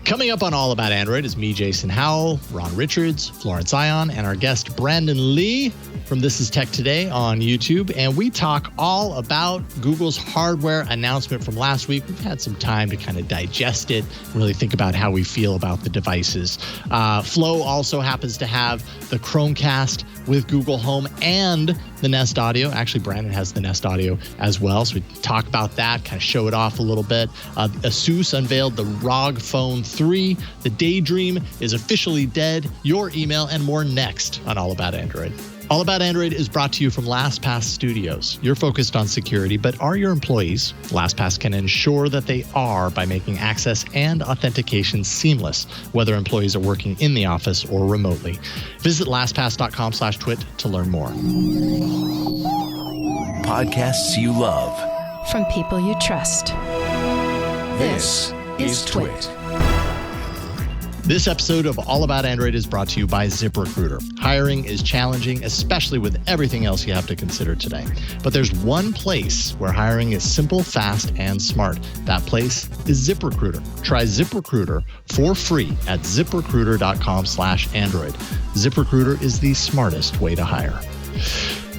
Coming up on All About Android is me, Jason Howell, Ron Richards, Florence Ion, and our guest Brandon Lee from This Is Tech Today on YouTube. And we talk all about Google's hardware announcement from last week. We've had some time to kind of digest it, really think about how we feel about the devices. Flo also happens to have the Chromecast with Google Home and the Nest Audio. Actually, Brandon has the Nest Audio as well. So we talk about that, kind of show it off a little bit. ASUS unveiled the ROG Phone 3. The Daydream is officially dead. Your email and more next on All About Android. All About Android is brought to you from LastPass Studios. You're focused on security, but are your employees? LastPass can ensure that they are by making access and authentication seamless, whether employees are working in the office or remotely. Visit lastpass.com/twit to learn more. Podcasts you love. From people you trust. This is TWiT. This episode of All About Android is brought to you by ZipRecruiter. Hiring is challenging, especially with everything else you have to consider today. But there's one place where hiring is simple, fast, and smart. That place is ZipRecruiter. Try ZipRecruiter for free at ziprecruiter.com/Android. ZipRecruiter is the smartest way to hire.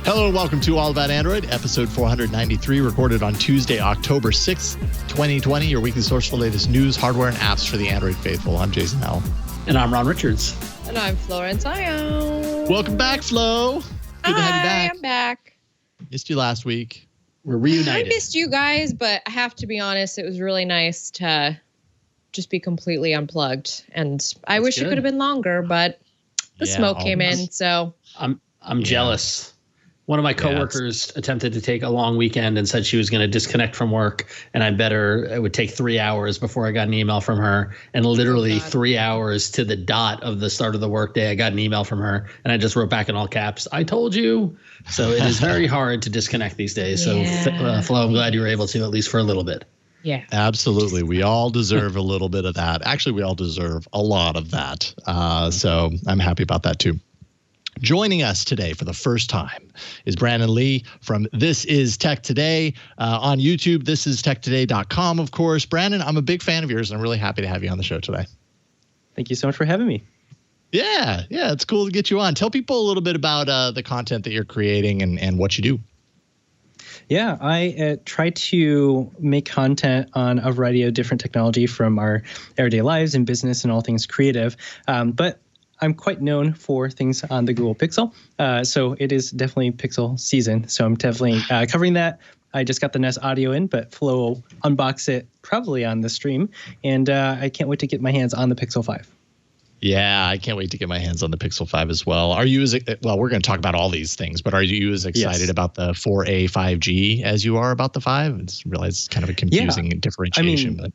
Hello and welcome to All About Android, episode 493, recorded on Tuesday, October 6th, 2020, your weekly source for the latest news, hardware, and apps for the Android faithful. I'm Jason Howell. And I'm Ron Richards. And I'm Florence Ion. Welcome back, Flo. Good to have you back. I'm back. Missed you last week. We're reunited. I missed you guys, but I have to be honest, it was really nice to just be completely unplugged. And I wish it could have been longer, but the smoke came in, so. I'm jealous. One of my coworkers attempted to take a long weekend and said she was going to disconnect from work, and it would take 3 hours before I got an email from her. And literally 3 hours to the dot of the start of the workday, I got an email from her, and I just wrote back in all caps, "I told you." So it is very hard to disconnect these days. Yeah. So Flo, I'm glad you were able to, at least for a little bit. Yeah, absolutely. We all deserve a little bit of that. Actually, we all deserve a lot of that. So I'm happy about that too. Joining us today for the first time is Brandon Lee from This Is Tech Today on YouTube. ThisIsTechToday.com, of course. Brandon, I'm a big fan of yours, and I'm really happy to have you on the show today. Thank you so much for having me. Yeah, it's cool to get you on. Tell people a little bit about the content that you're creating and what you do. Yeah, I try to make content on a variety of different technology from our everyday lives and business and all things creative. But I'm quite known for things on the Google Pixel. So it is definitely Pixel season. So I'm definitely covering that. I just got the Nest Audio in, but Flo will unbox it probably on the stream. And I can't wait to get my hands on the Pixel 5. Yeah, I can't wait to get my hands on the Pixel 5 as well. Are you we're going to talk about all these things, but are you as excited about the 4A 5G as you are about the 5? I realize it's kind of a confusing differentiation. But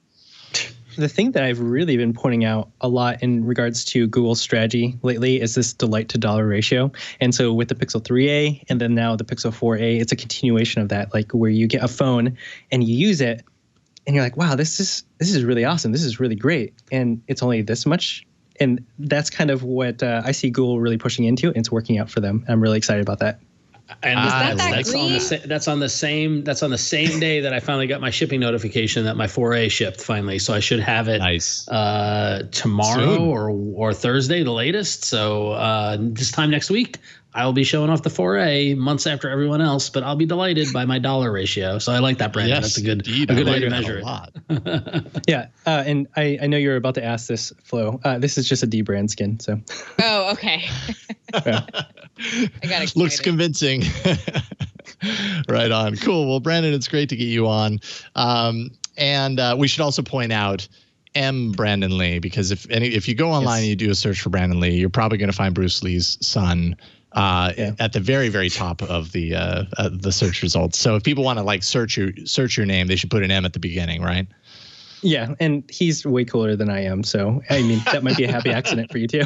the thing that I've really been pointing out a lot in regards to Google's strategy lately is this delight to dollar ratio. And so with the Pixel 3A and then now the Pixel 4A, it's a continuation of that, like where you get a phone and you use it and you're like, wow, this is really awesome. This is really great. And it's only this much. And that's kind of what I see Google really pushing into. And it's working out for them. I'm really excited about that. And that's on the same day that I finally got my shipping notification that my 4A shipped finally. So I should have it tomorrow or Thursday, the latest. So this time next week, I will be showing off the 4A months after everyone else, but I'll be delighted by my dollar ratio. So I like that, Brandon. Yes, that's a good way to measure it. Yeah, and I know you're about to ask this, Flo. This is just a D brand skin. So. Oh, okay. Yeah. I got excited. Looks convincing. Right on. Cool. Well, Brandon, it's great to get you on. And we should also point out Brandon Lee, because if you go online and you do a search for Brandon Lee, you're probably going to find Bruce Lee's son at the very, very top of the search results. So if people want to search your name, they should put an M at the beginning, right? Yeah, and he's way cooler than I am, so I mean that might be a happy accident for you too.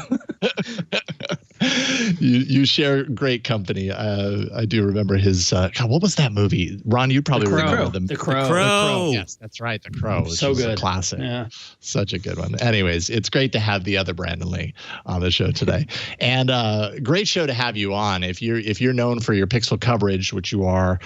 You share great company. I do remember his. God, what was that movie? Ron, you probably remember them. The Crow. The Crow. Yes, that's right. The Crow. Which So is good. A classic. Yeah. Such a good one. Anyways, it's great to have the other Brandon Lee on the show today, and great show to have you on. If you're known for your Pixel coverage, which you are,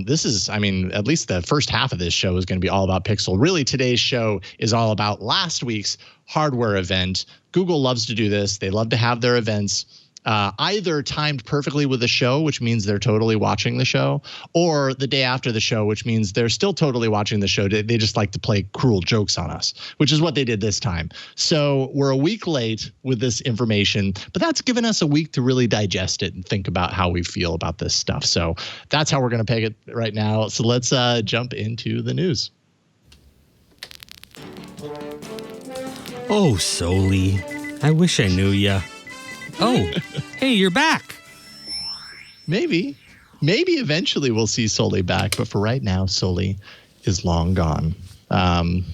this is, I mean, at least the first half of this show is going to be all about Pixel. Really, today's show is all about last week's hardware event. Google loves to do this. They love to have their events either timed perfectly with the show, which means they're totally watching the show, or the day after the show, which means they're still totally watching the show. They just like to play cruel jokes on us, which is what they did this time. So we're a week late with this information, but that's given us a week to really digest it and think about how we feel about this stuff. So that's how we're going to peg it right now. So let's jump into the news. Oh, Soli, I wish I knew ya. Oh, hey, you're back. Maybe eventually we'll see Soli back, but for right now, Soli is long gone.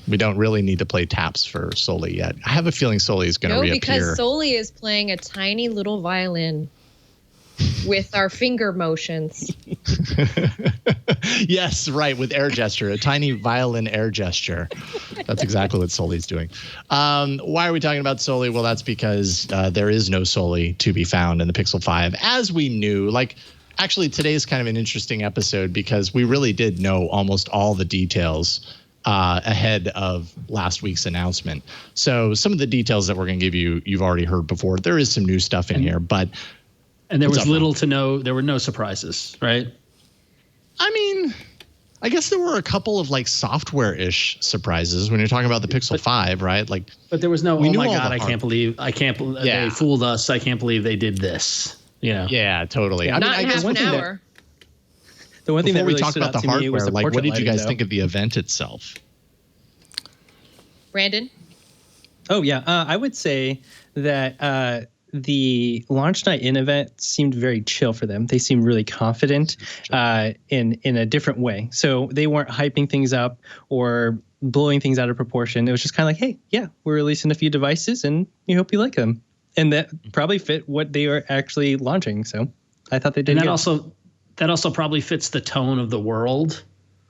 We don't really need to play taps for Soli yet. I have a feeling Soli is going to reappear. Because Soli is playing a tiny little violin with our finger motions. Yes, right, with air gesture, a tiny violin air gesture. That's exactly what Soli's doing. Why are we talking about Soli? Well, that's because there is no Soli to be found in the Pixel 5, as we knew. Like, actually, today is kind of an interesting episode because we really did know almost all the details ahead of last week's announcement. So some of the details that we're going to give you, you've already heard before. There is some new stuff in here, but... And there was little to no, there were no surprises, right? I mean, I guess there were a couple of like software-ish surprises when you're talking about the Pixel 5, right? Like, but there was no, oh my God, I can't believe Yeah. they fooled us. I can't believe they did this. You know? Yeah, totally. Not in half an hour. The one thing that Before we really talk stood about out the to me was hardware, the like, what portrait did you lighting, guys though. think of the event itself? Brandon? Oh, yeah. I would say that the launch night in event seemed very chill for them. They seemed really confident in a different way. So they weren't hyping things up or blowing things out of proportion. It was just kind of like, hey, yeah, we're releasing a few devices and we hope you like them. And that probably fit what they are actually launching. So I thought they did. And that also probably fits the tone of the world.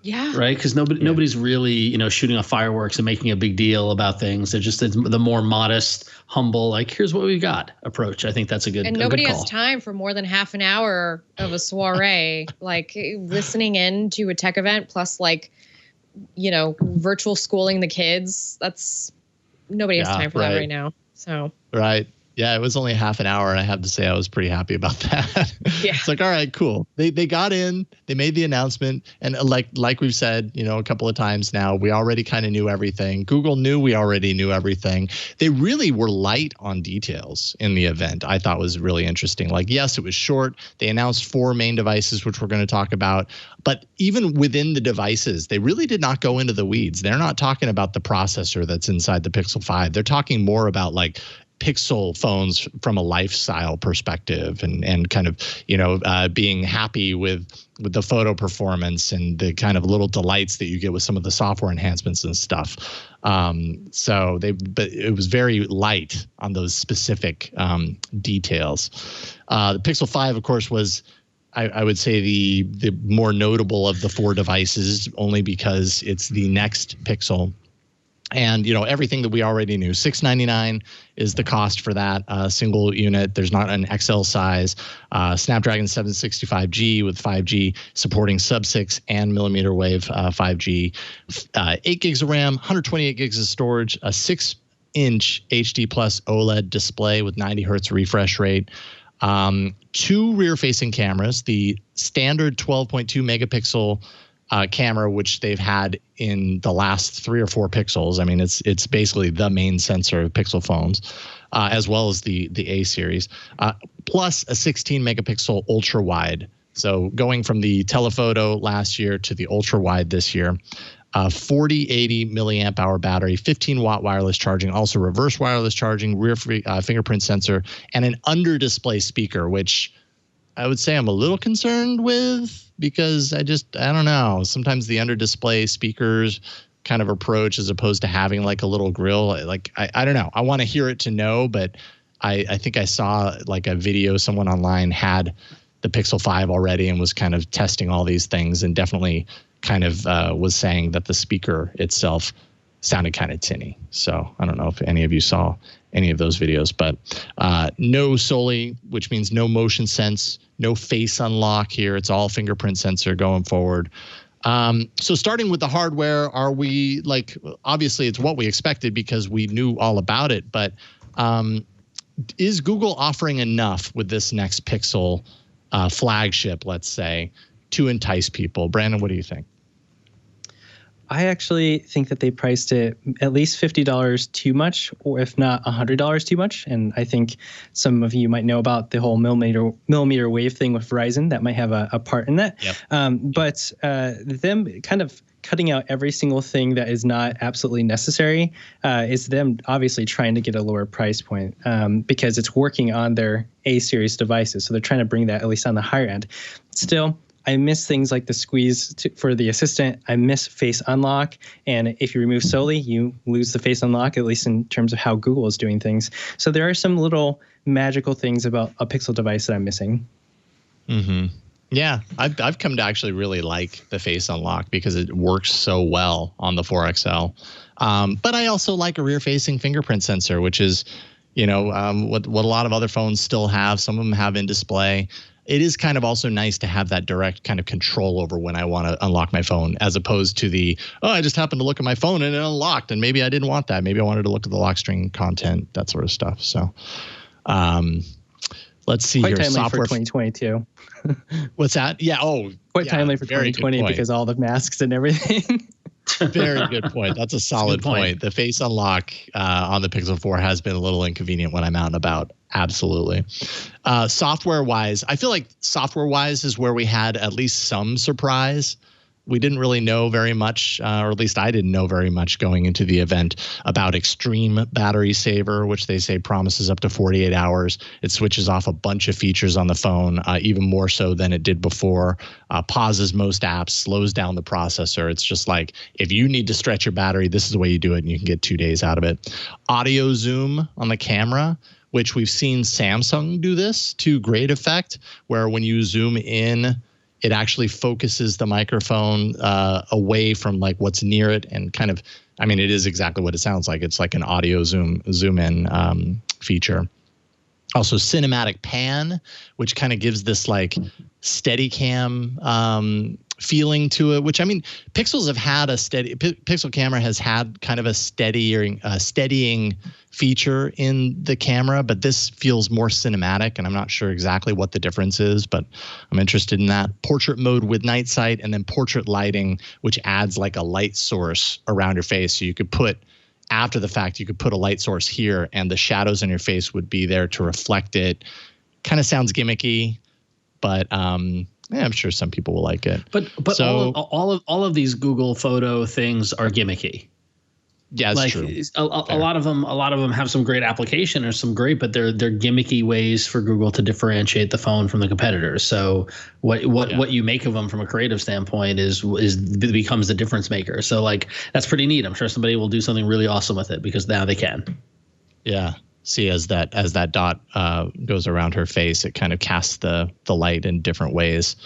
Yeah. Right. Because nobody's really, shooting off fireworks and making a big deal about things. They're just the more modest, humble, like, here's what we got approach. I think that's a good And nobody has time for more than half an hour of a soiree, like listening in to a tech event plus virtual schooling the kids. Nobody has time for that right now. So. Right. Yeah, it was only half an hour, and I have to say I was pretty happy about that. Yeah. It's like, all right, cool. They got in, they made the announcement, and like we've said, a couple of times now, we already kind of knew everything. Google knew we already knew everything. They really were light on details in the event. I thought was really interesting. Like, yes, it was short. They announced 4 main devices, which we're going to talk about. But even within the devices, they really did not go into the weeds. They're not talking about the processor that's inside the Pixel 5. They're talking more about like Pixel phones from a lifestyle perspective and kind of, being happy with the photo performance and the kind of little delights that you get with some of the software enhancements and stuff. But it was very light on those specific details. The Pixel 5, of course, was I would say the more notable of the 4 devices, only because it's the next Pixel. And, everything that we already knew. $699 is the cost for that single unit. There's not an XL size. Snapdragon 765G with 5G supporting sub-6 and millimeter wave 5G. 8 gigs of RAM, 128 gigs of storage, a 6-inch HD Plus OLED display with 90 hertz refresh rate. 2 rear-facing cameras, the standard 12.2 megapixel camera, which they've had in the last 3 or 4 pixels. I mean, it's basically the main sensor of Pixel phones, as well as the A series, plus a 16 megapixel ultra wide. So going from the telephoto last year to the ultra wide this year, 4080 milliamp hour battery, 15 watt wireless charging, also reverse wireless charging, rear fingerprint sensor, and an under display speaker, which I would say I'm a little concerned with because I don't know. Sometimes the under display speakers kind of approach as opposed to having like a little grill. Like, I don't know. I want to hear it to know, but I think I saw like a video, someone online had the Pixel 5 already and was kind of testing all these things, and definitely kind of was saying that the speaker itself sounded kind of tinny. So I don't know if any of you saw any of those videos, but no Soli, which means no motion sense, no face unlock here. It's all fingerprint sensor going forward. So starting with the hardware, are we like, obviously it's what we expected because we knew all about it, but is Google offering enough with this next Pixel flagship, let's say, to entice people? Brandon, what do you think? I actually think that they priced it at least $50 too much, or if not $100 too much. And I think some of you might know about the whole millimeter wave thing with Verizon. That might have a part in that. Yep. But them kind of cutting out every single thing that is not absolutely necessary is them obviously trying to get a lower price point because it's working on their A-series devices. So they're trying to bring that at least on the higher end. Still, I miss things like the squeeze for the assistant. I miss face unlock. And if you remove Soli, you lose the face unlock, at least in terms of how Google is doing things. So there are some little magical things about a Pixel device that I'm missing. Mm-hmm. Yeah, I've come to actually really like the face unlock because it works so well on the 4XL. But I also like a rear-facing fingerprint sensor, which is, what a lot of other phones still have. Some of them have in display. It is kind of also nice to have that direct kind of control over when I want to unlock my phone, as opposed to I just happened to look at my phone and it unlocked, and maybe I didn't want that. Maybe I wanted to look at the lock screen content, that sort of stuff. So let's see Quite here. Timely for 2022. What's that? Yeah. Oh, Quite yeah, timely for 2020 because all the masks and everything. Very good point. That's a solid point. The face unlock on the Pixel 4 has been a little inconvenient when I'm out and about. Absolutely. Software-wise, I feel like software-wise is where we had at least some surprise. We didn't really know very much, or at least I didn't know very much going into the event about Extreme Battery Saver, which they say promises up to 48 hours. It switches off a bunch of features on the phone, even more so than it did before. Pauses most apps, slows down the processor. It's just like, if you need to stretch your battery, this is the way you do it, and you can get 2 days out of it. Audio zoom on the camera, which we've seen Samsung do this to great effect, where when you zoom in, it actually focuses the microphone away from like what's near it, and kind of, I mean, it is exactly what it sounds like. It's like an audio zoom in feature. Also cinematic pan, which kind of gives this like Steadicam feeling to it, which, I mean, Pixel camera has had kind of a steadying feature in the camera, but this feels more cinematic, and I'm not sure exactly what the difference is, but I'm interested in that. Portrait mode with night sight, and then portrait lighting, which adds like a light source around your face. So you could put, after the fact, you could put a light source here and the shadows on your face would be there to reflect it. Kind of sounds gimmicky, but I'm sure some people will like it. But so, all of these Google photo things are gimmicky. Yeah, that's true. A lot of them have some great application or some great, but they're gimmicky ways for Google to differentiate the phone from the competitors. So what you make of them from a creative standpoint becomes the difference maker. So like, that's pretty neat. I'm sure somebody will do something really awesome with it because now they can. Yeah. See, as that dot goes around her face, it kind of casts the light in different ways.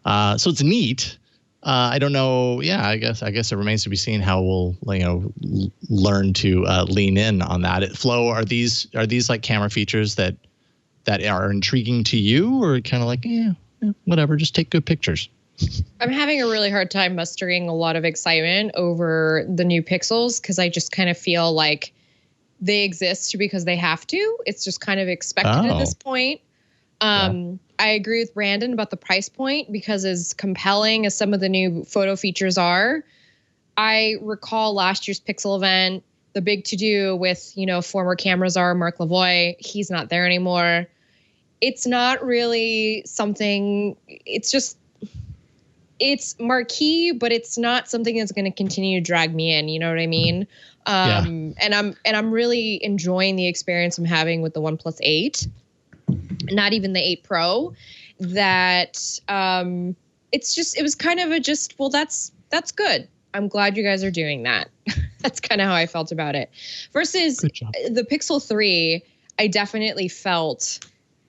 So it's neat. I don't know. Yeah, I guess it remains to be seen how we'll learn to lean in on that. Flo, are these like camera features that are intriguing to you, or kind of like whatever, just take good pictures? I'm having a really hard time mustering a lot of excitement over the new Pixels because I just kind of feel like they exist because they have to. It's just kind of expected at this point. I agree with Brandon about the price point because as compelling as some of the new photo features are, I recall last year's Pixel event, the big to-do with, former camera czar Mark Lavoie. He's not there anymore. It's not really something, it's marquee, but it's not something that's going to continue to drag me in. You know what I mean? And I'm really enjoying the experience I'm having with the OnePlus 8. Not even the 8 Pro, that it was kind of that's good. I'm glad you guys are doing that. That's kind of how I felt about it. Versus the Pixel 3, I definitely felt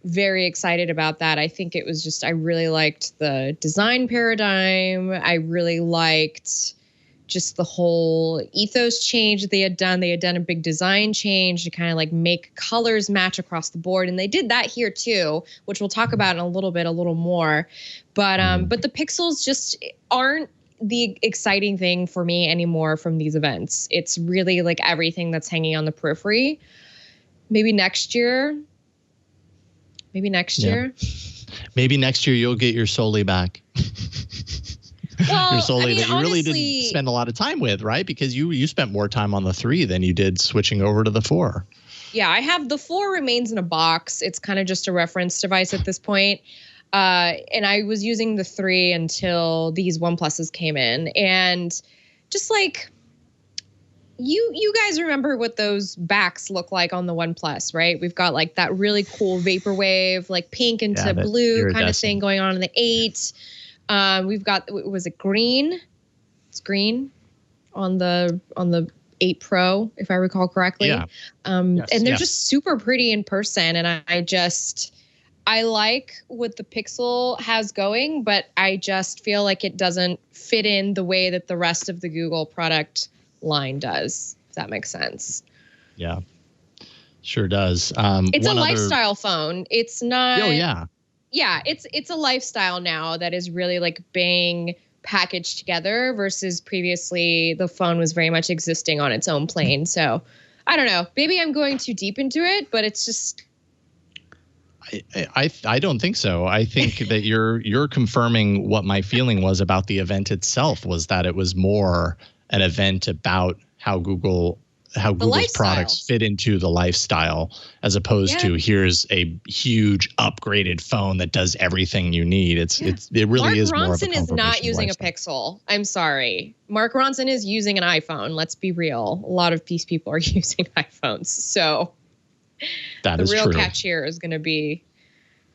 very excited about that. I think it was just, I really liked the design paradigm. I really liked just the whole ethos change that they had done. They had done a big design change to kind of like make colors match across the board. And they did that here too, which we'll talk about in a little more. But the pixels just aren't the exciting thing for me anymore from these events. It's really like everything that's hanging on the periphery. Maybe next year. Maybe next year you'll get your Soli back. Well, your Soli that you really didn't spend a lot of time with, right? Because you spent more time on the 3 than you did switching over to the 4. Yeah, I have the 4 remains in a box. It's kind of just a reference device at this point. And I was using the 3 until these OnePluses came in. And just like, you guys remember what those backs look like on the OnePlus, right? We've got like that really cool vaporwave, like pink into blue kind of thing going on in the 8. We've got, was it green? It's green on the 8 Pro, if I recall correctly. Yeah. And they're just super pretty in person. And I like what the Pixel has going, but I just feel like it doesn't fit in the way that the rest of the Google product line does, if that makes sense. Yeah, sure does. It's a lifestyle phone. It's not. Oh, yeah. Yeah, it's a lifestyle now that is really like being packaged together versus previously the phone was very much existing on its own plane. So I don't know. Maybe I'm going too deep into it, but it's just. I don't think so. I think that you're confirming what my feeling was about the event itself, was that it was more an event about how Google's products fit into the lifestyle, as opposed to here's a huge upgraded phone that does everything you need. It really is more of a Mark Ronson is not using a Pixel. I'm sorry. Mark Ronson is using an iPhone. Let's be real. A lot of these people are using iPhones. So that is true. The real catch here is going to be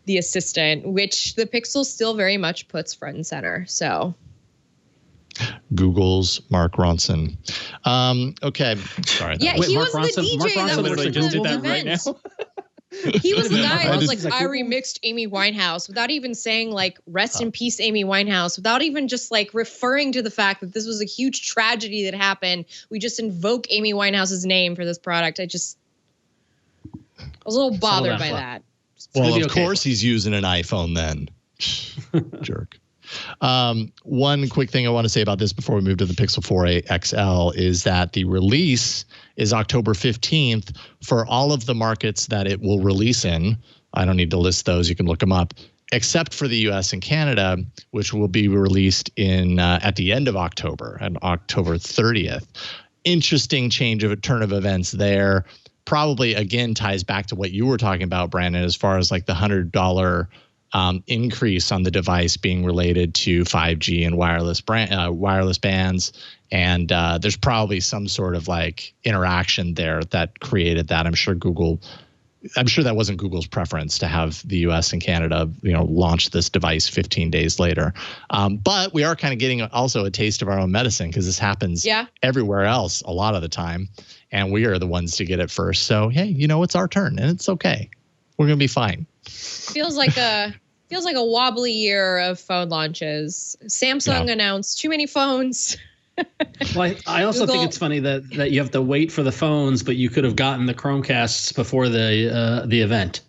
the Assistant, which the Pixel still very much puts front and center. So Google's Mark Ronson. Okay. Sorry. Yeah, he was the DJ that was in the event. Right now. He was the guy that was like, I remixed Amy Winehouse, without even saying like, rest in peace, Amy Winehouse, without even just like referring to the fact that this was a huge tragedy that happened. We just invoke Amy Winehouse's name for this product. I was a little bothered by that. Well, of course he's using an iPhone then. Jerk. One quick thing I want to say about this before we move to the Pixel 4a XL is that the release is October 15th for all of the markets that it will release in. I don't need to list those. You can look them up, except for the US and Canada, which will be released in at the end of October, on October 30th. Interesting turn of events there. Probably, again, ties back to what you were talking about, Brandon, as far as like the $100 increase on the device being related to 5G and wireless bands. And there's probably some sort of like interaction there that created that. I'm sure that wasn't Google's preference to have the US and Canada, launch this device 15 days later. But we are kind of getting also a taste of our own medicine, because this happens everywhere else a lot of the time. And we are the ones to get it first. So, hey, it's our turn and it's okay. We're going to be fine. Feels like a wobbly year of phone launches. Samsung announced too many phones. Well, I also think it's funny that you have to wait for the phones, but you could have gotten the Chromecasts before the event.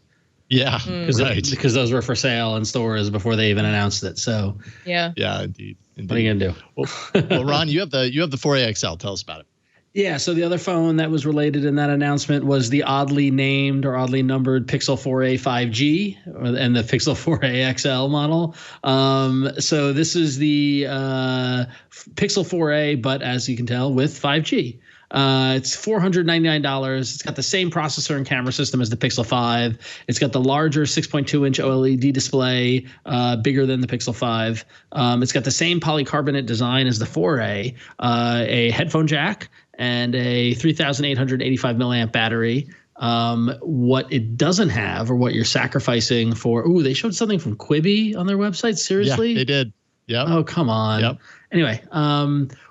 Yeah, because those were for sale in stores before they even announced it. So yeah, indeed. What are you gonna do? Well, Ron, you have the 4a XL. Tell us about it. Yeah, so the other phone that was related in that announcement was the oddly named or oddly numbered Pixel 4a 5G and the Pixel 4a XL model. So this is the Pixel 4a, but as you can tell, with 5G. It's $499. It's got the same processor and camera system as the Pixel 5. It's got the larger 6.2-inch OLED display, bigger than the Pixel 5. It's got the same polycarbonate design as the 4a, a headphone jack, and a 3,885 milliamp battery. What it doesn't have, or what you're sacrificing for, they showed something from Quibi on their website. Seriously? Yeah, they did. Yeah. Oh, come on. Yep. Anyway,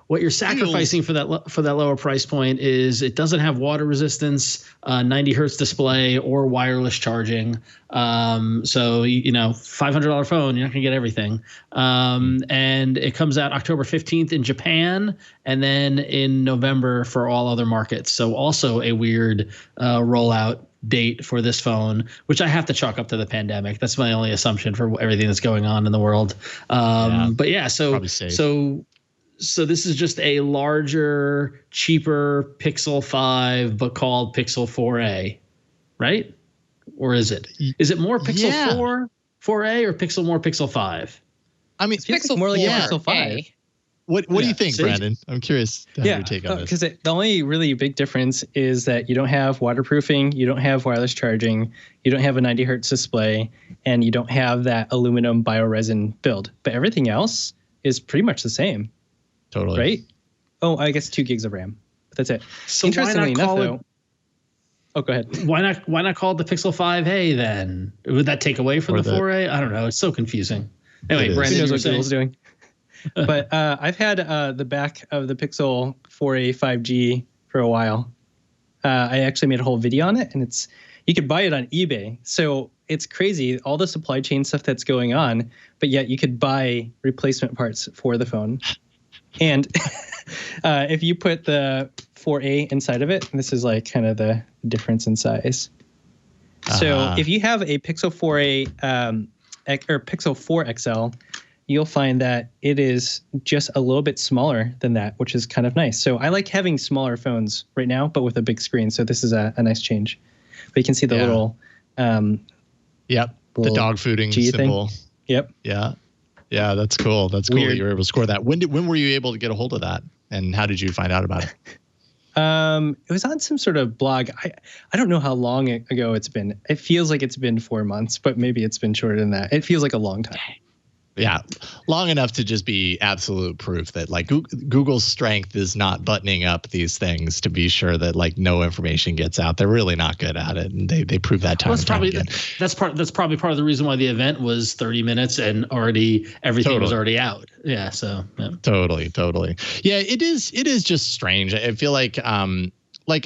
What you're sacrificing for that lower price point is it doesn't have water resistance, 90 hertz display, or wireless charging. So $500 phone, you're not gonna get everything. And it comes out October 15th in Japan, and then in November for all other markets. So also a weird rollout date for this phone, which I have to chalk up to the pandemic. That's my only assumption for everything that's going on in the world. But yeah, so this is just a larger, cheaper Pixel 5, but called Pixel 4a, right? Or is it? Is it more Pixel 4a, or more Pixel 5? I mean, it's Pixel more like a Pixel 5. What do you think, Brandon? I'm curious to have your take on this. Because the only really big difference is that you don't have waterproofing, you don't have wireless charging, you don't have a 90 hertz display, and you don't have that aluminum bioresin build. But everything else is pretty much the same. Totally. Right? Oh, I guess 2 gigs of RAM. But that's it. So interestingly enough, though. Oh, go ahead. Why not call it the Pixel 5a then? Would that take away from the 4a? I don't know. It's so confusing. Anyway, Brandon, who knows what Google's doing? But I've had the back of the Pixel 4a 5G for a while. I actually made a whole video on it, and you could buy it on eBay. So it's crazy, all the supply chain stuff that's going on, but yet you could buy replacement parts for the phone. And if you put the 4a inside of it, this is like kind of the difference in size. So if you have a Pixel 4a or Pixel 4 XL, you'll find that it is just a little bit smaller than that, which is kind of nice. So I like having smaller phones right now, but with a big screen. So this is a nice change. But you can see the little the dog fooding G symbol. Thing. Yep. Yeah, that's cool. That's cool Weird. that you were able to score that. When were you able to get a hold of that? And how did you find out about it? It was on some sort of blog. I don't know how long ago it's been. It feels like it's been 4 months, but maybe it's been shorter than that. It feels like a long time. Yeah, long enough to just be absolute proof that like Google's strength is not buttoning up these things to be sure that like no information gets out. They're really not good at it, and they prove that time and time again. That's probably part of the reason why the event was 30 minutes and everything was already out. Yeah, so yeah. Totally. Yeah, it is just strange. I feel like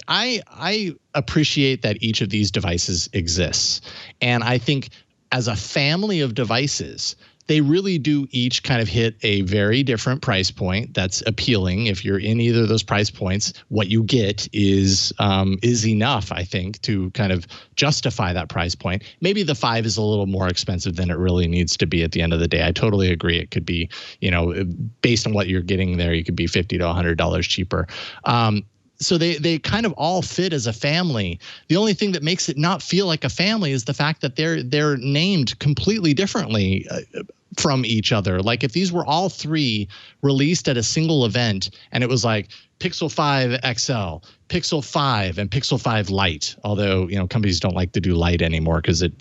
I appreciate that each of these devices exists, and I think as a family of devices, they really do each kind of hit a very different price point that's appealing. If you're in either of those price points, what you get is enough, I think, to kind of justify that price point. Maybe the 5 is a little more expensive than it really needs to be at the end of the day. I totally agree. It could be, based on what you're getting there, you could be $50 to $100 cheaper. So they kind of all fit as a family. The only thing that makes it not feel like a family is the fact that they're named completely differently from each other. Like if these were all 3 released at a single event and it was like Pixel 5 XL, Pixel 5, and Pixel 5 Lite, although, companies don't like to do Lite anymore because it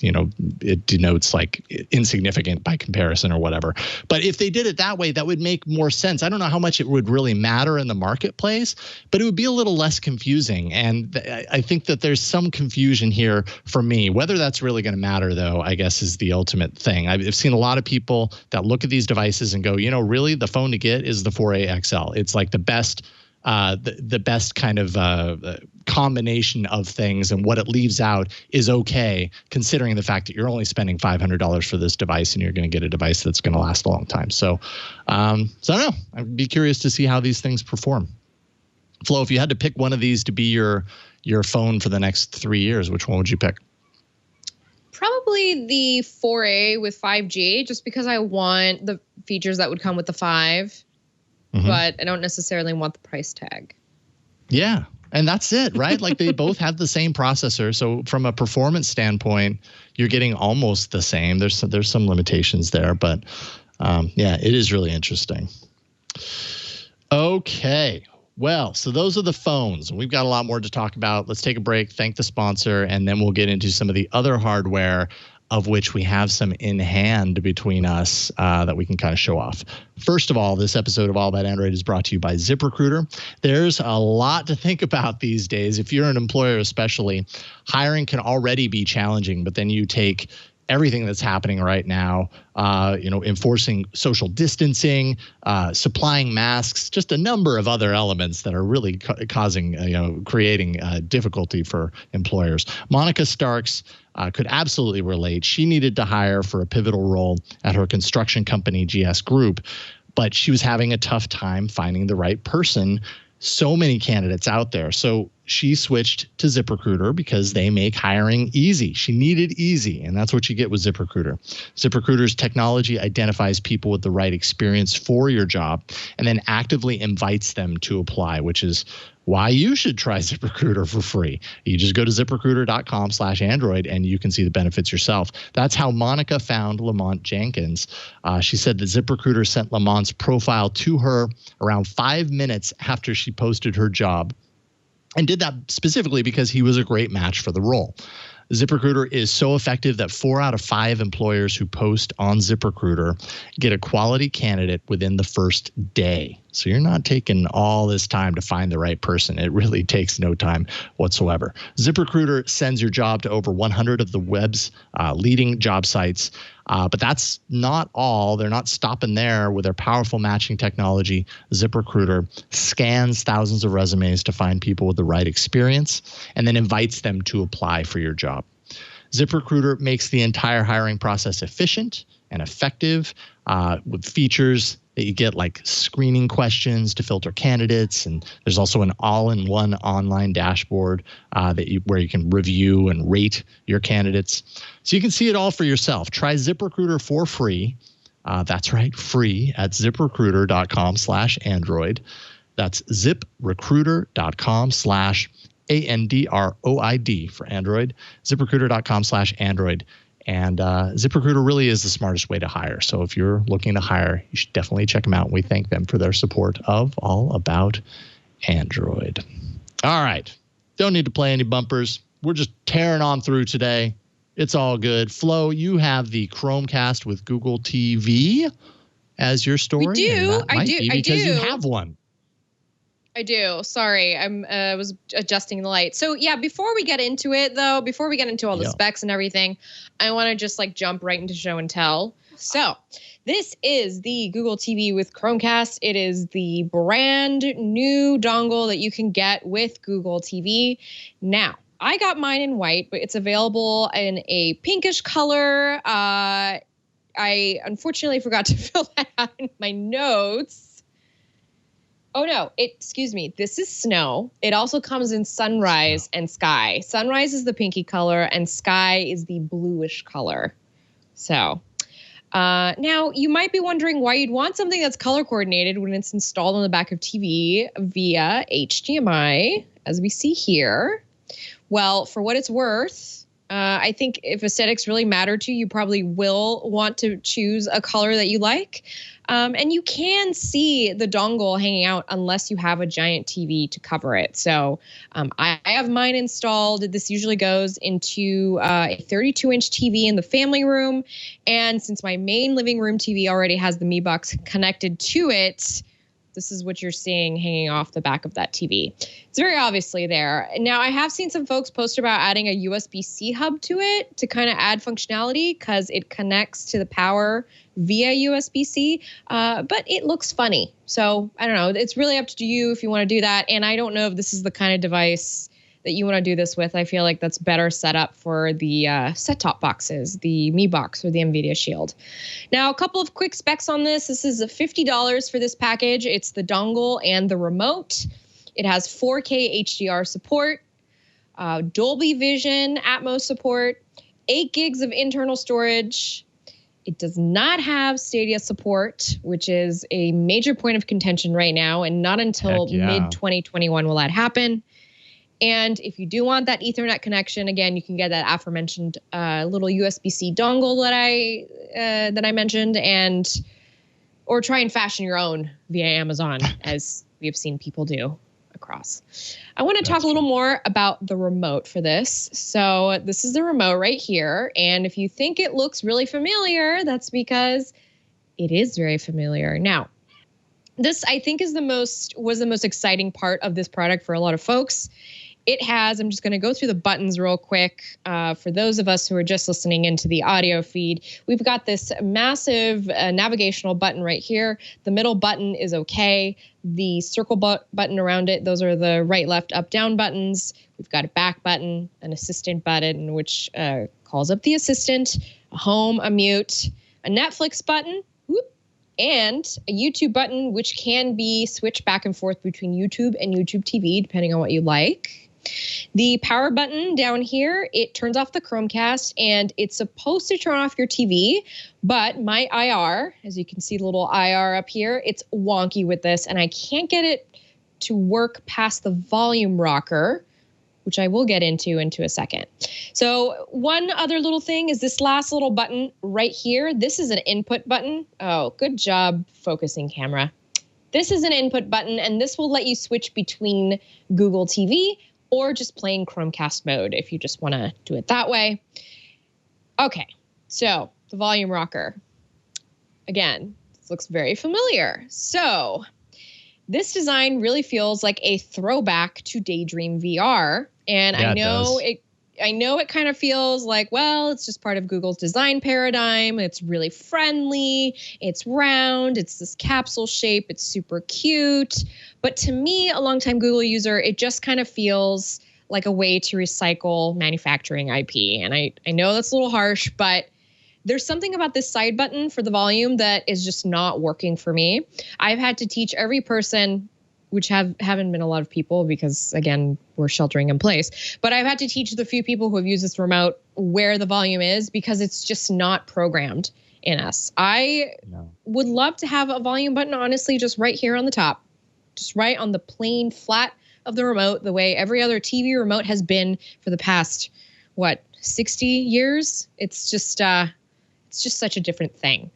denotes like insignificant by comparison or whatever. But if they did it that way, that would make more sense. I don't know how much it would really matter in the marketplace, but it would be a little less confusing. And I think that there's some confusion here for me. Whether that's really going to matter, though, I guess is the ultimate thing. I've seen a lot of people that look at these devices and go, really, the phone to get is the 4a XL. It's like the best kind of combination of things, and what it leaves out is okay, considering the fact that you're only spending $500 for this device and you're going to get a device that's going to last a long time. So I don't know. I'd be curious to see how these things perform. Flo, if you had to pick one of these to be your phone for the next 3 years, which one would you pick? Probably the 4A with 5G, just because I want the features that would come with the 5. Mm-hmm. But I don't necessarily want the price tag. Yeah. And that's it, right? Like they both have the same processor. So from a performance standpoint, you're getting almost the same. There's some limitations there, but it is really interesting. Okay. Well, so those are the phones. We've got a lot more to talk about. Let's take a break, thank the sponsor, and then we'll get into some of the other hardware, of which we have some in hand between us that we can kind of show off. First of all, this episode of All About Android is brought to you by ZipRecruiter. There's a lot to think about these days. If you're an employer especially, hiring can already be challenging, but then you take everything that's happening right now, enforcing social distancing, supplying masks, just a number of other elements that are really creating difficulty for employers. Monica Starks could absolutely relate. She needed to hire for a pivotal role at her construction company, GS Group, but she was having a tough time finding the right person. So many candidates out there. So she switched to ZipRecruiter because they make hiring easy. She needed easy, and that's what you get with ZipRecruiter. ZipRecruiter's technology identifies people with the right experience for your job and then actively invites them to apply, which is why you should try ZipRecruiter for free. You just go to ZipRecruiter.com/Android and you can see the benefits yourself. That's how Monica found Lamont Jenkins. She said that ZipRecruiter sent Lamont's profile to her around 5 minutes after she posted her job, and did that specifically because he was a great match for the role. ZipRecruiter is so effective that 4 out of 5 employers who post on ZipRecruiter get a quality candidate within the first day. So you're not taking all this time to find the right person. It really takes no time whatsoever. ZipRecruiter sends your job to over 100 of the web's leading job sites. But that's not all. They're not stopping there with their powerful matching technology. ZipRecruiter scans thousands of resumes to find people with the right experience and then invites them to apply for your job. ZipRecruiter makes the entire hiring process efficient and effective with features that you get like screening questions to filter candidates. And there's also an all-in-one online dashboard where you can review and rate your candidates. So you can see it all for yourself. Try ZipRecruiter for free. That's right, free at ZipRecruiter.com/Android. That's ZipRecruiter.com/ANDROID for Android. ZipRecruiter.com/Android. And ZipRecruiter really is the smartest way to hire. So if you're looking to hire, you should definitely check them out. We thank them for their support of All About Android. All right. Don't need to play any bumpers. We're just tearing on through today. It's all good. Flo, you have the Chromecast with Google TV as your story. We do. I do. Because you have one. I do. Sorry, I was adjusting the light. So yeah, before we get into it though, before we get into all the specs and everything, I want to just like jump right into show and tell. So this is the Google TV with Chromecast. It is the brand new dongle that you can get with Google TV. Now, I got mine in white, but it's available in a pinkish color. I unfortunately forgot to fill that out in my notes. Oh, no, excuse me. This is snow. It also comes in sunrise and sky. Sunrise is the pinky color and sky is the bluish color. So now you might be wondering why you'd want something that's color coordinated when it's installed on the back of TV via HDMI, as we see here. Well, for what it's worth, I think if aesthetics really matter to you, you probably will want to choose a color that you like. And you can see the dongle hanging out unless you have a giant TV to cover it. So I have mine installed. This usually goes into a 32-inch TV in the family room. And since my main living room TV already has the Mi Box connected to it, this is what you're seeing hanging off the back of that TV. It's very obviously there. Now, I have seen some folks post about adding a USB-C hub to it to kind of add functionality because it connects to the power via USB-C, but it looks funny. So I don't know. It's really up to you if you want to do that. And I don't know if this is the kind of device that you want to do this with. I feel like that's better set up for the set-top boxes, the Mi Box or the NVIDIA Shield. Now, a couple of quick specs on this. This is $50 for this package. It's the dongle and the remote. It has 4K HDR support, Dolby Vision, Atmos support, 8 gigs of internal storage. It does not have Stadia support, which is a major point of contention right now, and not until mid-2021 will that happen. And if you do want that Ethernet connection, again, you can get that aforementioned little USB-C dongle that I mentioned, or try and fashion your own via Amazon, as we have seen people do across. I want to talk a little more about the remote for this. So this is the remote right here, and if you think it looks really familiar, that's because it is very familiar. Now, this I think was the most exciting part of this product for a lot of folks. It has, I'm just going to go through the buttons real quick. For those of us who are just listening into the audio feed, we've got this massive navigational button right here. The middle button is okay. The circle button around it, those are the right, left, up, down buttons. We've got a back button, an assistant button, which calls up the assistant, a home, a mute, a Netflix button, and a YouTube button, which can be switched back and forth between YouTube and YouTube TV, depending on what you like. The power button down here, it turns off the Chromecast, and it's supposed to turn off your TV, but my IR, as you can see the little IR up here, it's wonky with this, and I can't get it to work past the volume rocker, which I will get into a second. So one other little thing is this last little button right here. This is an input button. Oh, good job focusing, camera. This is an input button, and this will let you switch between Google TV or just plain Chromecast mode if you just want to do it that way. Okay, so the volume rocker. Again, this looks very familiar. So this design really feels like a throwback to Daydream VR. And yeah, I know it kind of feels like, well, it's just part of Google's design paradigm. It's really friendly. It's round. It's this capsule shape. It's super cute. But to me, a longtime Google user, it just kind of feels like a way to recycle manufacturing IP. And I know that's a little harsh, but there's something about this side button for the volume that is just not working for me. I've had to teach every person, which haven't been a lot of people because, again, we're sheltering in place. But I've had to teach the few people who have used this remote where the volume is because it's just not programmed in us. I would love to have a volume button, honestly, just right here on the top, just right on the plain flat of the remote, the way every other TV remote has been for the past, 60 years? It's just such a different thing.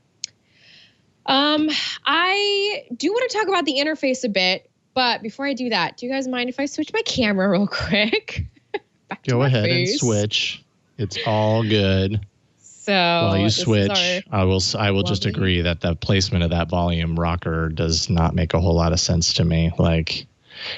I do want to talk about the interface a bit. But before I do that, do you guys mind if I switch my camera real quick? Go ahead and switch. It's all good. So while you switch, I will just agree that the placement of that volume rocker does not make a whole lot of sense to me. Like,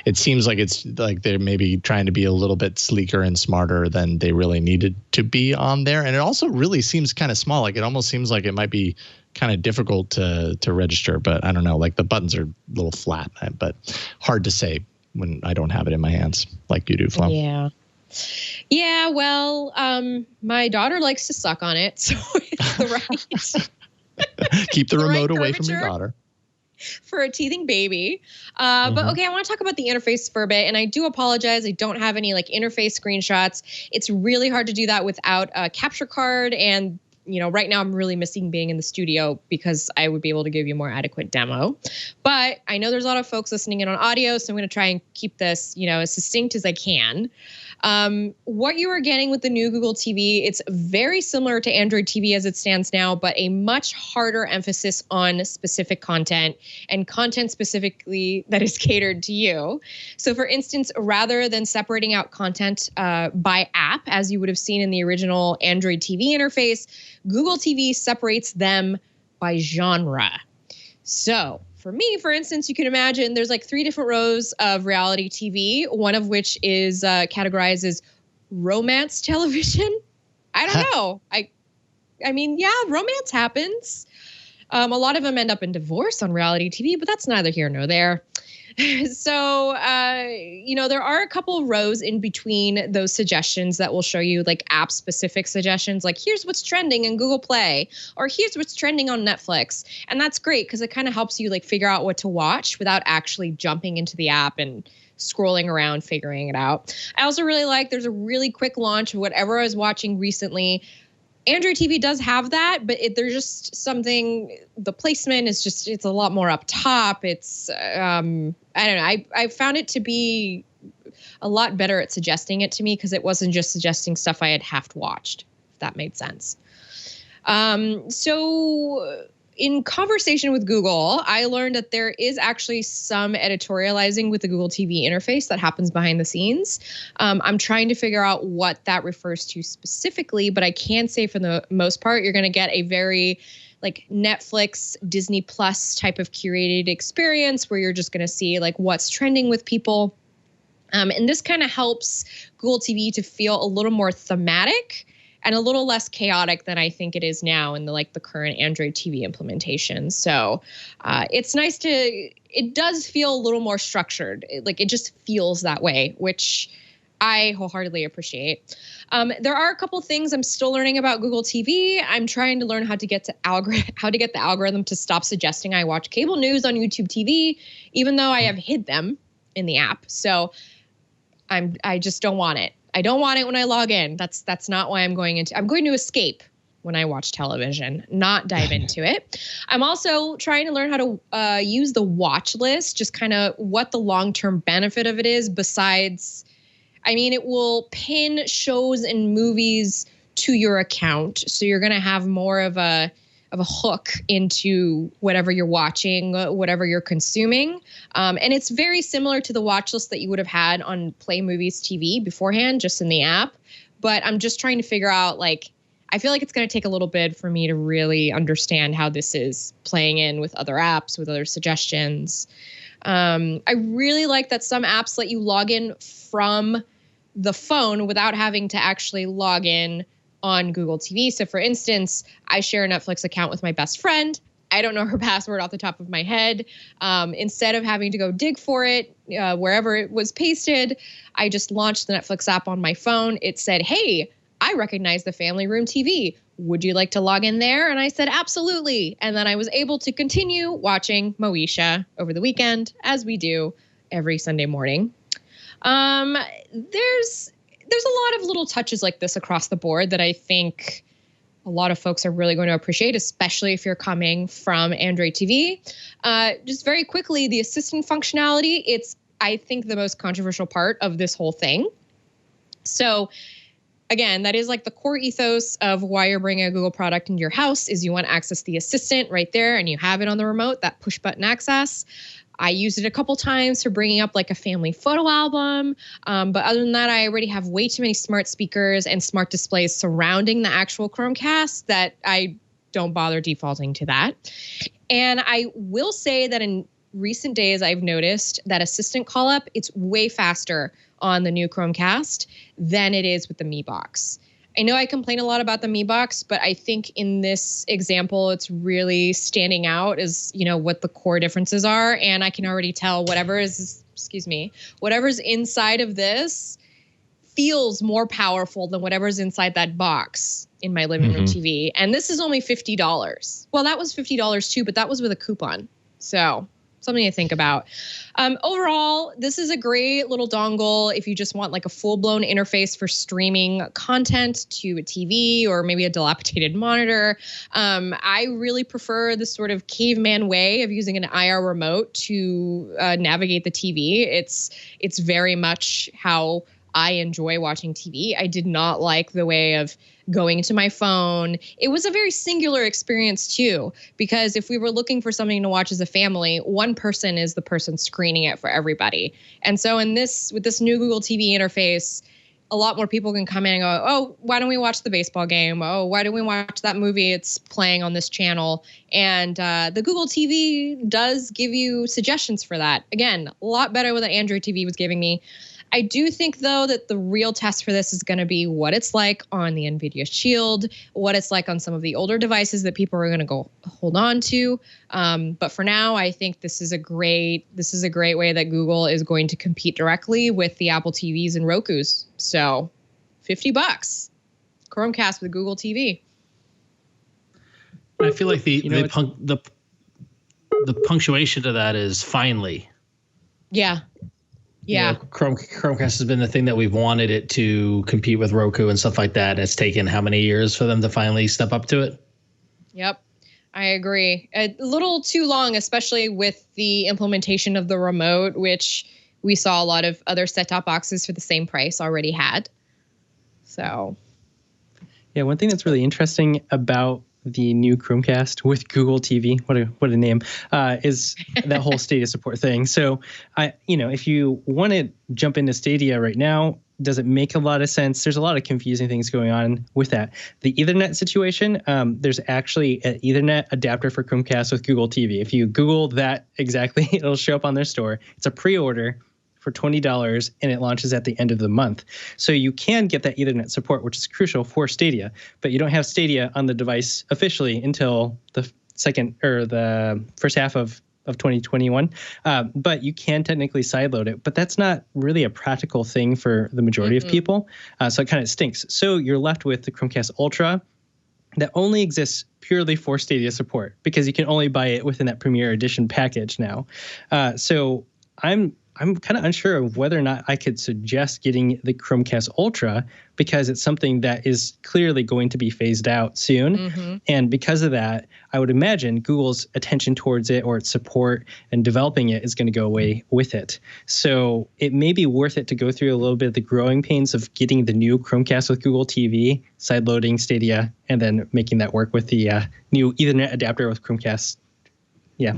it seems like it's like they're maybe trying to be a little bit sleeker and smarter than they really needed to be on there. And it also really seems kind of small. Like, it almost seems like it might be kind of difficult to register, but I don't know, like the buttons are a little flat, but hard to say when I don't have it in my hands like you do, Flo. Yeah, well, my daughter likes to suck on it, so it's the right keep the remote away from your daughter for a teething baby. But okay, I want to talk about the interface for a bit, and I do apologize, I don't have any like interface screenshots. It's really hard to do that without a capture card, and right now I'm really missing being in the studio because I would be able to give you a more adequate demo. But I know there's a lot of folks listening in on audio, so I'm going to try and keep this, as succinct as I can. What you are getting with the new Google TV, it's very similar to Android TV as it stands now, but a much harder emphasis on specific content and content specifically that is catered to you. So for instance, rather than separating out content by app, as you would have seen in the original Android TV interface, Google TV separates them by genre. So for me, for instance, you can imagine there's like 3 different rows of reality TV, one of which is categorized as romance television. I don't know. I mean, yeah, romance happens. A lot of them end up in divorce on reality TV, but that's neither here nor there. So, there are a couple of rows in between those suggestions that will show you like app specific suggestions, like here's what's trending in Google Play, or here's what's trending on Netflix. And that's great because it kind of helps you like figure out what to watch without actually jumping into the app and scrolling around, figuring it out. I also really like there's a really quick launch of whatever I was watching recently. Android TV does have that, but there's just something, the placement is just, it's a lot more up top. It's, I don't know. I found it to be a lot better at suggesting it to me because it wasn't just suggesting stuff I had half watched, if that made sense. So in conversation with Google, I learned that there is actually some editorializing with the Google TV interface that happens behind the scenes. I'm trying to figure out what that refers to specifically, but I can say for the most part, you're going to get a very like Netflix, Disney Plus type of curated experience where you're just going to see like what's trending with people. And this kind of helps Google TV to feel a little more thematic and a little less chaotic than I think it is now in the current Android TV implementation. So it's nice it does feel a little more structured. It just feels that way, which I wholeheartedly appreciate. There are a couple things I'm still learning about Google TV. I'm trying to learn how to get the algorithm to stop suggesting I watch cable news on YouTube TV, even though I have hid them in the app. So I just don't want it. I don't want it when I log in. That's not why I'm going into. I'm going to escape when I watch television, not dive into it. I'm also trying to learn how to use the watch list, just kind of what the long-term benefit of it is besides, it will pin shows and movies to your account. So you're going to have more of a hook into whatever you're watching, whatever you're consuming. And it's very similar to the watch list that you would have had on Play Movies TV beforehand, just in the app. But I'm just trying to figure out, I feel like it's going to take a little bit for me to really understand how this is playing in with other apps, with other suggestions. I really like that some apps let you log in from the phone without having to actually log in on Google TV. So for instance, I share a Netflix account with my best friend. I don't know her password off the top of my head. Instead of having to go dig for it wherever it was pasted, I just launched the Netflix app on my phone. It said, hey, I recognize the Family Room TV. Would you like to log in there? And I said, absolutely. And then I was able to continue watching Moesha over the weekend, as we do every Sunday morning. There's a lot of little touches like this across the board that I think a lot of folks are really going to appreciate, especially if you're coming from Android TV. Just very quickly, the assistant functionality, it's, I think, the most controversial part of this whole thing. So again, that is the core ethos of why you're bringing a Google product into your house is you want to access the assistant right there and you have it on the remote, that push button access. I used it a couple times for bringing up a family photo album. But other than that, I already have way too many smart speakers and smart displays surrounding the actual Chromecast that I don't bother defaulting to that. And I will say that in recent days, I've noticed that assistant call up, it's way faster on the new Chromecast than it is with the Mi Box. I know I complain a lot about the Mi Box, but I think in this example, it's really standing out as, what the core differences are. And I can already tell whatever's inside of this feels more powerful than whatever's inside that box in my living room TV. And this is only $50. Well, that was $50 too, but that was with a coupon. So something to think about. Overall, this is a great little dongle if you just want a full-blown interface for streaming content to a TV or maybe a dilapidated monitor. I really prefer this sort of caveman way of using an IR remote to navigate the TV. It's very much how I enjoy watching TV. I did not like the way of going to my phone. It was a very singular experience too, because if we were looking for something to watch as a family, one person is the person screening it for everybody. And so with this new Google TV interface, a lot more people can come in and go, oh, why don't we watch the baseball game? Oh, why don't we watch that movie? It's playing on this channel. And the Google TV does give you suggestions for that. Again, a lot better than Android TV was giving me. I do think, though, that the real test for this is going to be what it's like on the NVIDIA Shield, what it's like on some of the older devices that people are going to go hold on to. But for now, I think this is a great way that Google is going to compete directly with the Apple TVs and Rokus. So $50, Chromecast with Google TV. I feel like the punctuation to that is finally. Yeah. Yeah. Chromecast has been the thing that we've wanted it to compete with Roku and stuff like that. It's taken how many years for them to finally step up to it? Yep. I agree. A little too long, especially with the implementation of the remote, which we saw a lot of other set-top boxes for the same price already had. So. Yeah, one thing that's really interesting about the new Chromecast with Google TV, what a name, is that whole Stadia support thing. So, if you want to jump into Stadia right now, does it make a lot of sense? There's a lot of confusing things going on with that. The Ethernet situation, there's actually an Ethernet adapter for Chromecast with Google TV. If you Google that exactly, it'll show up on their store. It's a pre-order for $20, and it launches at the end of the month. So you can get that Ethernet support, which is crucial for Stadia, but you don't have Stadia on the device officially until the first half of 2021. But you can technically sideload it, but that's not really a practical thing for the majority of people. So it kind of stinks. So you're left with the Chromecast Ultra that only exists purely for Stadia support because you can only buy it within that Premier Edition package now. So I'm kind of unsure of whether or not I could suggest getting the Chromecast Ultra because it's something that is clearly going to be phased out soon. And because of that, I would imagine Google's attention towards it or its support and developing it is going to go away with it. So it may be worth it to go through a little bit of the growing pains of getting the new Chromecast with Google TV, sideloading Stadia, and then making that work with the new Ethernet adapter with Chromecast. Yeah.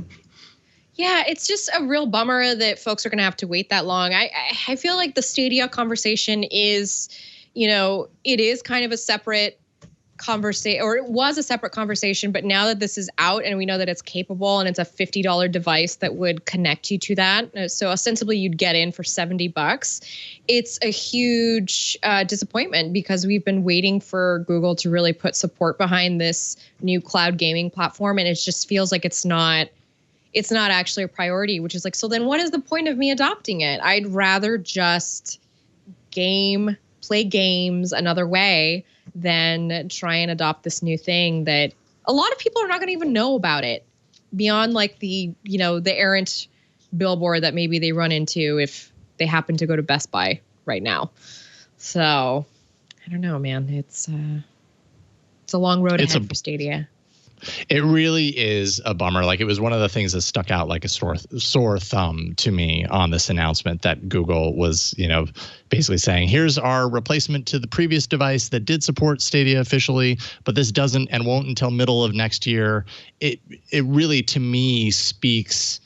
Yeah, it's just a real bummer that folks are going to have to wait that long. I feel like the Stadia conversation is, it is kind of a separate conversation, or it was a separate conversation, but now that this is out and we know that it's capable and it's a $50 device that would connect you to that, so ostensibly you'd get in for $70, it's a huge disappointment because we've been waiting for Google to really put support behind this new cloud gaming platform, and it just feels like it's not actually a priority, which is like, so then what is the point of me adopting it? I'd rather just play games another way than try and adopt this new thing that a lot of people are not going to even know about it beyond like the errant billboard that maybe they run into if they happen to go to Best Buy right now. So I don't know, man. It's a long road ahead for Stadia. It really is a bummer. Like, it was one of the things that stuck out like a sore thumb to me on this announcement that Google was, basically saying, here's our replacement to the previous device that did support Stadia officially, but this doesn't and won't until middle of next year. It really, to me, speaks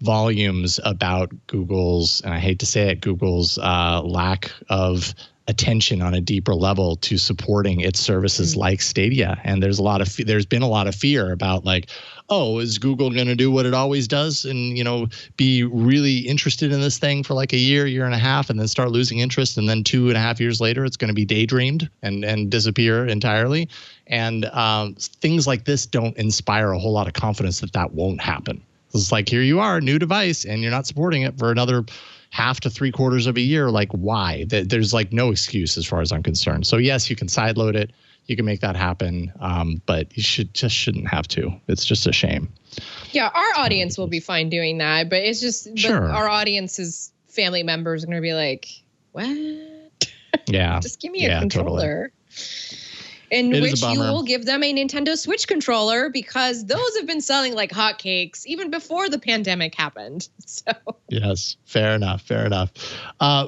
volumes about Google's, and I hate to say it, Google's lack of attention on a deeper level to supporting its services like Stadia. And there's been a lot of fear about like, oh, is Google going to do what it always does and, be really interested in this thing for like a year and a half and then start losing interest. And then 2.5 years later, it's going to be daydreamed and disappear entirely. And things like this don't inspire a whole lot of confidence that won't happen. It's like, here you are, new device, and you're not supporting it for another half to 3/4 of a year. Like, why? There's like no excuse as far as I'm concerned. So yes, you can sideload it. You can make that happen. But you shouldn't have to. It's just a shame. Yeah, our audience will be fine doing that, but it's just sure. Our audience's family members are going to be like, what? Yeah. Just give me a controller. Totally. In which you will give them a Nintendo Switch controller because those have been selling like hotcakes even before the pandemic happened. So yes, fair enough.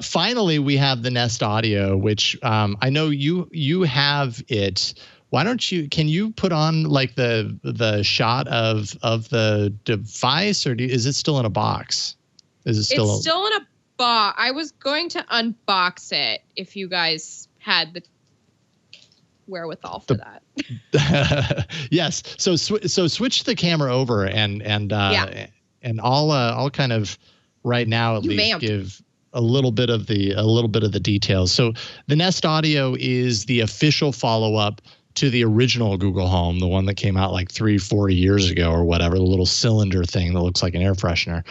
Finally, we have the Nest Audio, which I know you have it. Why don't you? Can you put on like the shot of the device, or is it still in a box? It's still in a box. I was going to unbox it if you guys had the wherewithal for that. Yes. So switch the camera over and I'll kind of right now at least give a little bit of the details. So the Nest Audio is the official follow-up to the original Google Home, the one that came out like 3-4 years ago or whatever, the little cylinder thing that looks like an air freshener.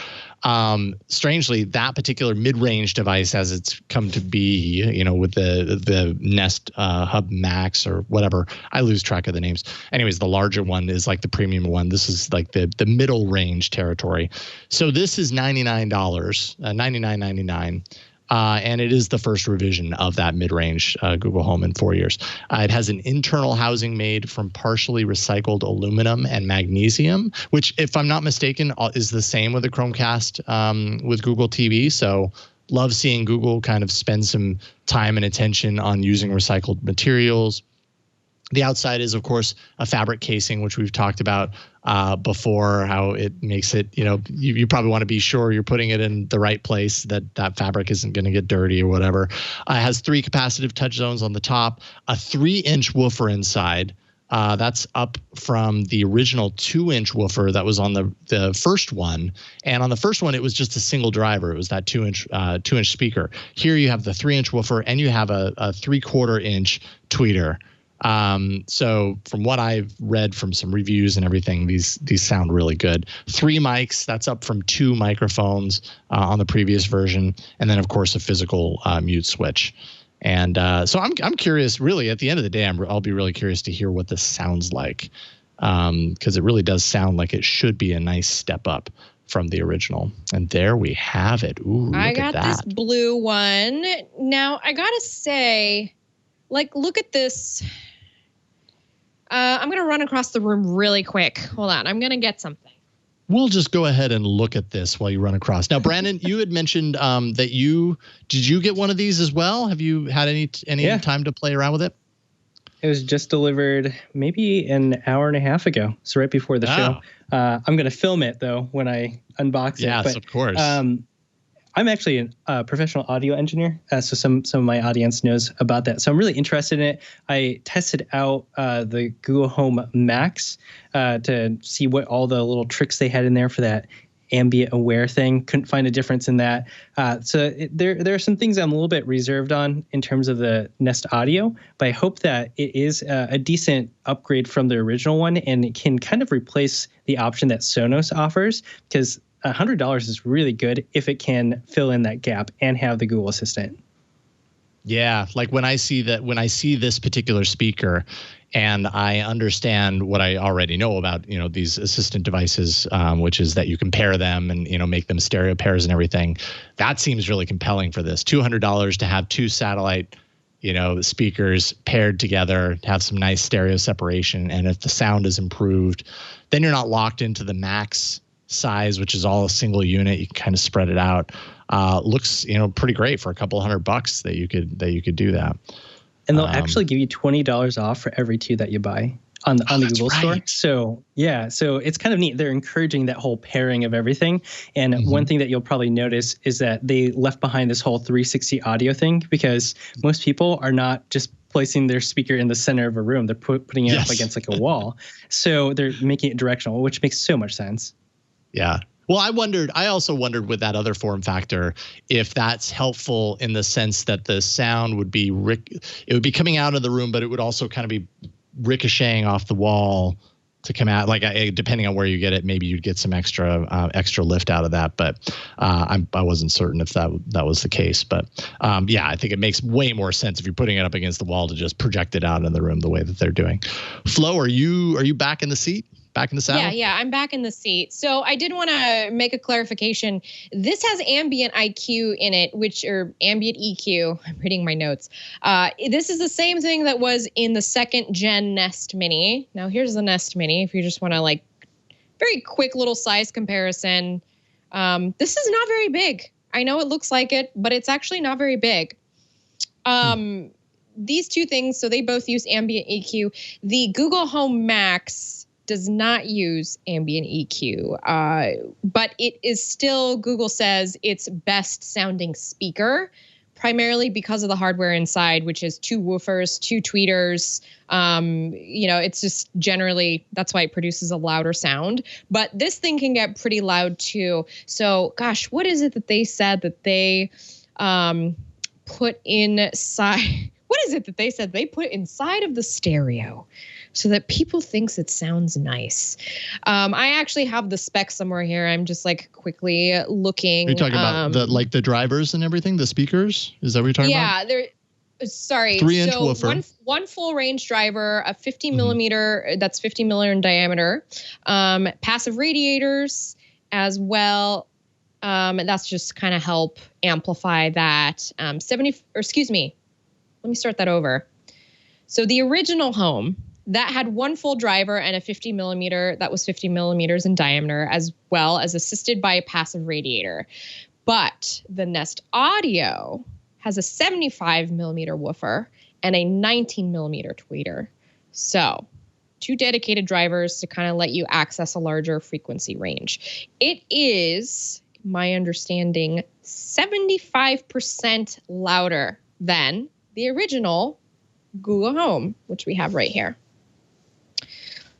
Strangely, that particular mid-range device, as it's come to be, with the Nest Hub Max or whatever, I lose track of the names. Anyways, the larger one is like the premium one. This is like the middle range territory. So this is $99, $99.99. And it is the first revision of that mid-range Google Home in 4 years. It has an internal housing made from partially recycled aluminum and magnesium, which, if I'm not mistaken, is the same with the Chromecast with Google TV. So love seeing Google kind of spend some time and attention on using recycled materials. The outside is, of course, a fabric casing, which we've talked about before, how it makes it, you probably want to be sure you're putting it in the right place, that fabric isn't going to get dirty or whatever. It has 3 capacitive touch zones on the top, a 3-inch woofer inside, That's up from the original 2-inch woofer that was on the first one. And on the first one, it was just a single driver. It was that 2-inch speaker. Here you have the 3-inch woofer, and you have a 3/4-inch tweeter. So from what I've read from some reviews and everything, these sound really good. 3 mics, that's up from 2 microphones on the previous version, and then of course a physical mute switch. And so I'm curious. Really, at the end of the day, I'll be really curious to hear what this sounds like, because it really does sound like it should be a nice step up from the original. And there we have it. Ooh, I got this blue one. Now I gotta say, like, look at this. I'm going to run across the room really quick. Hold on. I'm going to get something. We'll just go ahead and look at this while you run across. Now, Brandon, you had mentioned that did you get one of these as well? Have you had any time to play around with it? It was just delivered maybe an hour and a half ago. So right before the show. I'm going to film it, though, when I unbox it. Yes, of course. I'm actually a professional audio engineer, so some of my audience knows about that. So I'm really interested in it. I tested out the Google Home Max to see what all the little tricks they had in there for that ambient aware thing. Couldn't find a difference in that. There are some things I'm a little bit reserved on in terms of the Nest Audio, but I hope that it is a decent upgrade from the original one, and it can kind of replace the option that Sonos offers, because $100 is really good if it can fill in that gap and have the Google Assistant. Yeah, like when I see this particular speaker, and I understand what I already know about these assistant devices, which is that you can pair them and make them stereo pairs and everything. That seems really compelling for this. $200 to have 2 satellite speakers paired together, have some nice stereo separation, and if the sound is improved, then you're not locked into the Max size, which is all a single unit. You can kind of spread it out. Looks pretty great for a couple $100 that you could do that. And they'll actually give you $20 off for every 2 that you buy on the Google Store. So yeah, so it's kind of neat. They're encouraging that whole pairing of everything. And one thing that you'll probably notice is that they left behind this whole 360 audio thing, because most people are not just placing their speaker in the center of a room. They're putting it up against like a wall. So they're making it directional, which makes so much sense. Yeah. Well, I also wondered with that other form factor if that's helpful in the sense that the sound would be it would be coming out of the room, but it would also kind of be ricocheting off the wall to come out. Like depending on where you get it, maybe you'd get some extra lift out of that. But I wasn't certain if that was the case. But yeah, I think it makes way more sense if you're putting it up against the wall to just project it out in the room the way that they're doing. Flo, are you back in the seat? Back in the saddle? Yeah, I'm back in the seat. So I did want to make a clarification. This has ambient IQ in it, or ambient EQ. I'm reading my notes. This is the same thing that was in the 2nd gen Nest Mini. Now here's the Nest Mini. If you just want to very quick little size comparison. This is not very big. I know it looks like it, but it's actually not very big. These 2 things, so they both use ambient EQ. The Google Home Max does not use ambient EQ, but it is still, Google says, its best sounding speaker, primarily because of the hardware inside, which is 2 woofers, 2 tweeters. It's just generally, that's why it produces a louder sound. But this thing can get pretty loud too. So gosh, what is it that they said that they put inside? What is it that they said they put inside of the stereo so that people thinks it sounds nice? I actually have the spec somewhere here. I'm just quickly looking. Are you talking about the drivers and everything, the speakers? Is that what you're talking about? Yeah, sorry. 3-inch woofer. One full range driver, a 50 millimeter, that's 50 millimeter in diameter, passive radiators as well. That's just kind of help amplify that. Let me start that over. So the original Home, that had 1 full driver and a 50 millimeter, that was 50 millimeters in diameter, as well as assisted by a passive radiator. But the Nest Audio has a 75 millimeter woofer and a 19 millimeter tweeter. So 2 dedicated drivers to kind of let you access a larger frequency range. It is, my understanding, 75% louder than the original Google Home, which we have right here.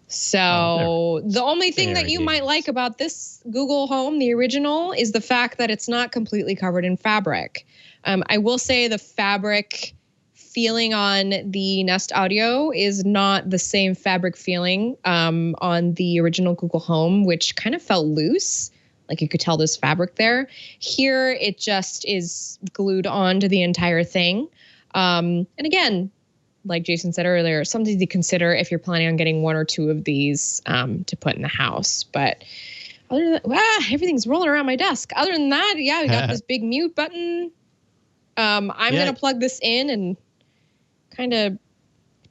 So the only thing that you might like about this Google Home, the original, is the fact that it's not completely covered in fabric. I will say the fabric feeling on the Nest Audio is not the same fabric feeling on the original Google Home, which kind of felt loose. Like you could tell there's fabric there. Here, it just is glued onto the entire thing. And again, like Jason said earlier, something to consider if you're planning on getting one or two of these to put in the house. But other than that, everything's rolling around my desk. Other than that, yeah, we got this big mute button. I'm going to plug this in and kind of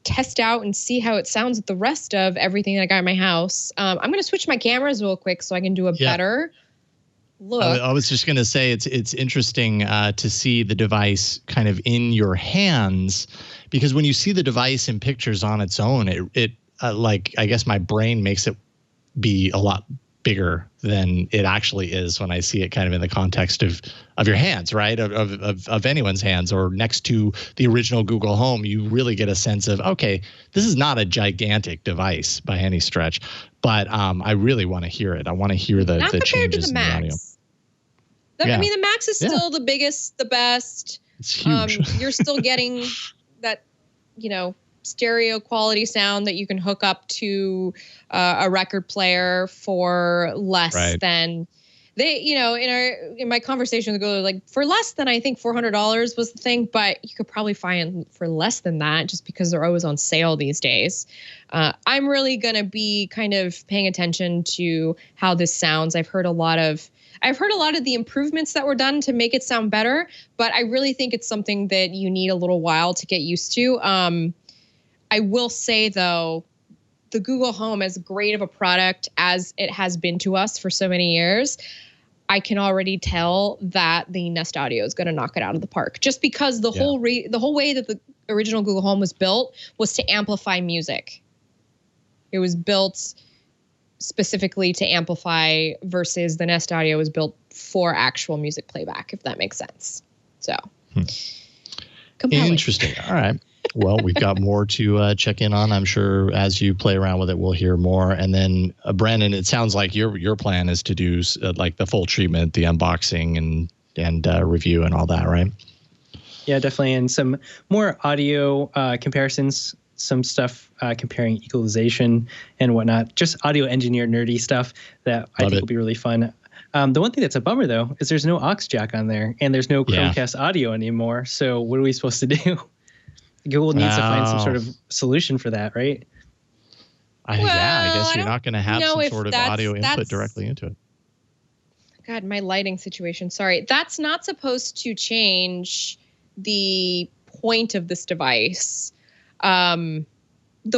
test out and see how it sounds with the rest of everything that I got in my house. I'm going to switch my cameras real quick so I can do a better look. I was just going to say it's interesting to see the device kind of in your hands, because when you see the device in pictures on its own, it like, I guess my brain makes it be a lot bigger than it actually is when I see it kind of in the context of your hands, right? Of anyone's hands, or next to the original Google Home. You really get a sense of, okay, this is not a gigantic device by any stretch, but I really want to hear it. I want to hear the changes in the audio. I mean, the Max is still the biggest, the best. It's huge. You're still getting that, stereo quality sound that you can hook up to a record player for less than they, in my conversation with Google, like for less than, I think $400 was the thing, but you could probably find for less than that just because they're always on sale these days. I'm really going to be kind of paying attention to how this sounds. I've heard a lot of the improvements that were done to make it sound better, but I really think it's something that you need a little while to get used to. I will say, though, the Google Home, as great of a product as it has been to us for so many years, I can already tell that the Nest Audio is going to knock it out of the park, just because the whole way that the original Google Home was built was to amplify music. It was built specifically to amplify, versus the Nest Audio was built for actual music playback, if that makes sense. So, compelling. Interesting. All right. Well, we've got more to check in on. I'm sure as you play around with it, we'll hear more. And then, Brandon, it sounds like your plan is to do like the full treatment, the unboxing and review and all that, right? Yeah, definitely. And some more audio comparisons, some stuff comparing equalization and whatnot. Just audio engineer nerdy stuff that I think will be really fun. The one thing that's a bummer, though, is there's no aux jack on there, and there's no Chromecast audio anymore. So what are we supposed to do? Google needs to find some sort of solution for that, right? I guess you're not going to have some sort of audio input directly into it. God, my lighting situation. Sorry. That's not supposed to change the point of this device. The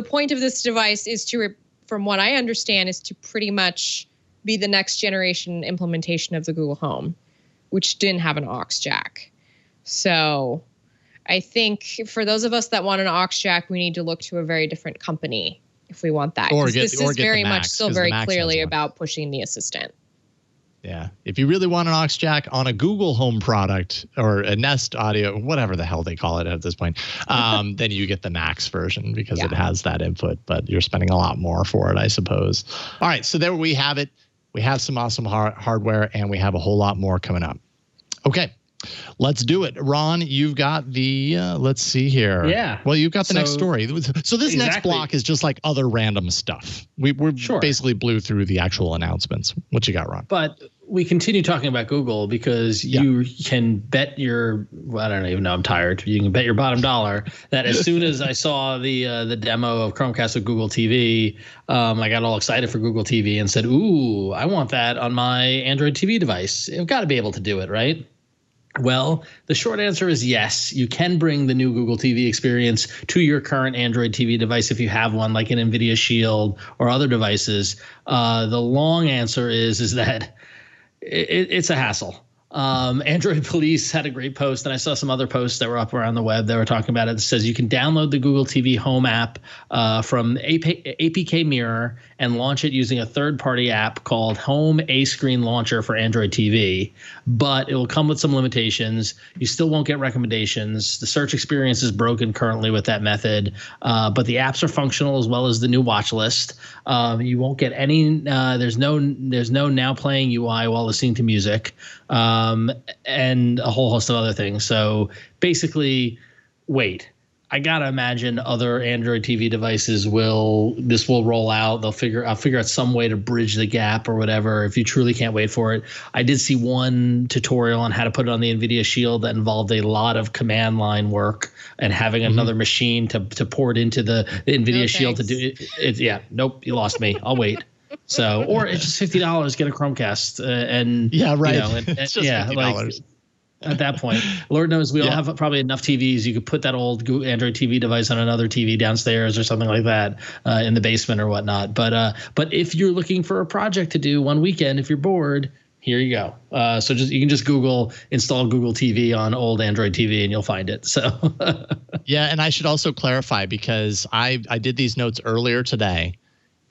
point of this device is to, from what I understand, is to pretty much be the next generation implementation of the Google Home, which didn't have an aux jack. So I think for those of us that want an aux jack, we need to look to a very different company if we want that. This is very much still very clearly about pushing the assistant. Yeah. If you really want an aux jack on a Google Home product or a Nest Audio, whatever the hell they call it at this point, then you get the Max version because it has that input, but you're spending a lot more for it, I suppose. All right. So there we have it. We have some awesome hardware, and we have a whole lot more coming up. Okay. Let's do it. Ron, you've got the, let's see here. Yeah. Well, you've got the next story. So this next block is just like other random stuff. We're basically blew through the actual announcements. What you got, Ron? But we continue talking about Google because you can bet your, I don't even know, I'm tired. You can bet your bottom dollar that as soon as I saw the demo of Chromecast with Google TV, I got all excited for Google TV and said, ooh, I want that on my Android TV device. I've got to be able to do it, right? Well, the short answer is yes. You can bring the new Google TV experience to your current Android TV device if you have one, like an NVIDIA Shield or other devices. The long answer is that it's a hassle. Android Police had a great post, and I saw some other posts that were up around the web that were talking about it. It says you can download the Google TV Home app from APK Mirror and launch it using a third-party app called Home A-Screen Launcher for Android TV, but it will come with some limitations. You still won't get recommendations. The search experience is broken currently with that method, but the apps are functional as well as the new watch list. You won't get any. There's no now playing UI while listening to music. And a whole host of other things. So basically, wait, I gotta imagine other Android TV devices will roll out. I'll figure out some way to bridge the gap or whatever. If you truly can't wait for it, I did see one tutorial on how to put it on the NVIDIA Shield that involved a lot of command line work and having another machine to port into the NVIDIA Shield to do it. Yeah, nope, you lost me. I'll wait. So, or it's just $50, get a Chromecast, and yeah, right. You know, it's just $50. Like, at that point, Lord knows we all have probably enough TVs. You could put that old Android TV device on another TV downstairs or something like that in the basement or whatnot. But if you're looking for a project to do one weekend, if you're bored, here you go. So you can just Google install Google TV on old Android TV and you'll find it. So yeah, and I should also clarify because I did these notes earlier today.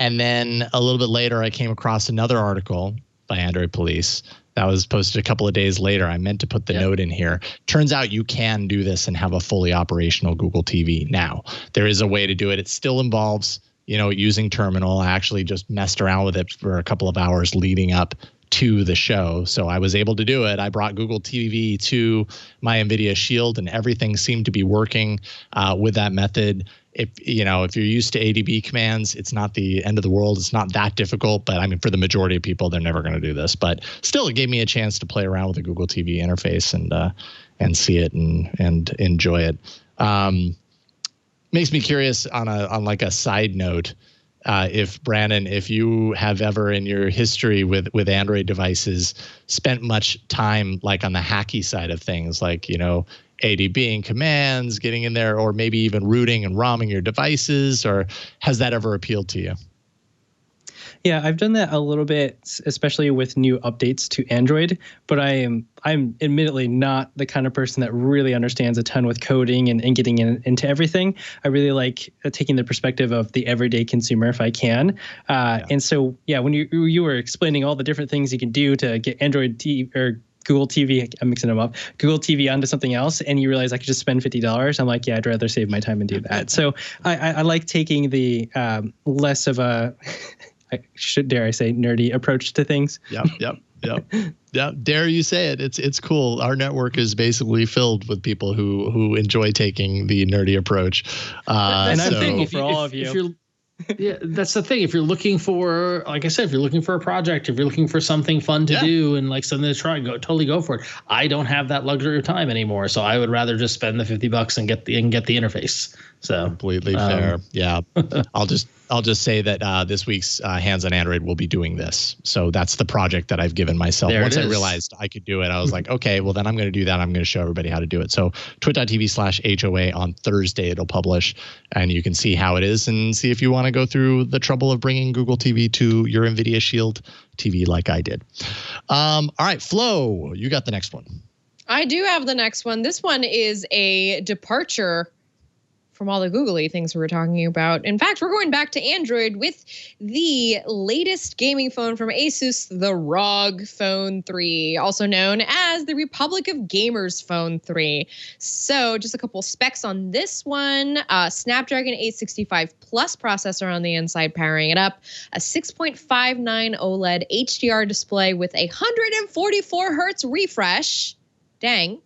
And then a little bit later, I came across another article by Android Police that was posted a couple of days later. I meant to put the note in here. Turns out you can do this and have a fully operational Google TV now. There is a way to do it. It still involves, using terminal. I actually just messed around with it for a couple of hours leading up to the show. So I was able to do it. I brought Google TV to my NVIDIA Shield and everything seemed to be working with that method. If you're used to ADB commands, it's not the end of the world. It's not that difficult, but I mean, for the majority of people, they're never going to do this. But still, it gave me a chance to play around with the Google TV interface and see it and enjoy it. Makes me curious on like a side note, if Brandon, if you have ever in your history with Android devices spent much time like on the hacky side of things, like ADBing commands, getting in there, or maybe even rooting and ROMing your devices, or has that ever appealed to you? Yeah, I've done that a little bit, especially with new updates to Android, but I'm admittedly not the kind of person that really understands a ton with coding and getting into everything. I really like taking the perspective of the everyday consumer if I can. And so, yeah, when you were explaining all the different things you can do to get Android TV or Google TV, I'm mixing them up, Google TV onto something else, and you realize I could just spend $50, I'm like, yeah, I'd rather save my time and do that. So I like taking the less of a, dare I say, nerdy approach to things. Yep. Dare you say it? It's cool. Our network is basically filled with people who enjoy taking the nerdy approach. And I'm thankful for all of you. Yeah, that's the thing. If you're looking for, like I said, if you're looking for a project, if you're looking for something fun to do and like something to try, totally go for it. I don't have that luxury of time anymore, so I would rather just spend the $50 and get the interface. So completely fair. Yeah, I'll just say that this week's Hands on Android will be doing this. So that's the project that I've given myself. Once I realized I could do it, I was like, okay, well then I'm going to do that. I'm going to show everybody how to do it. So twit.tv/HOA on Thursday it'll publish, and you can see how it is and see if you want to go through the trouble of bringing Google TV to your NVIDIA Shield TV like I did. All right, Flo, you got the next one. I do have the next one. This one is a departure from all the googly things we were talking about. In fact, we're going back to Android with the latest gaming phone from ASUS, the ROG Phone 3, also known as the Republic of Gamers Phone 3. So just a couple specs on this one. Snapdragon 865 Plus processor on the inside powering it up. A 6.59 OLED HDR display with a 144 hertz refresh. Dang.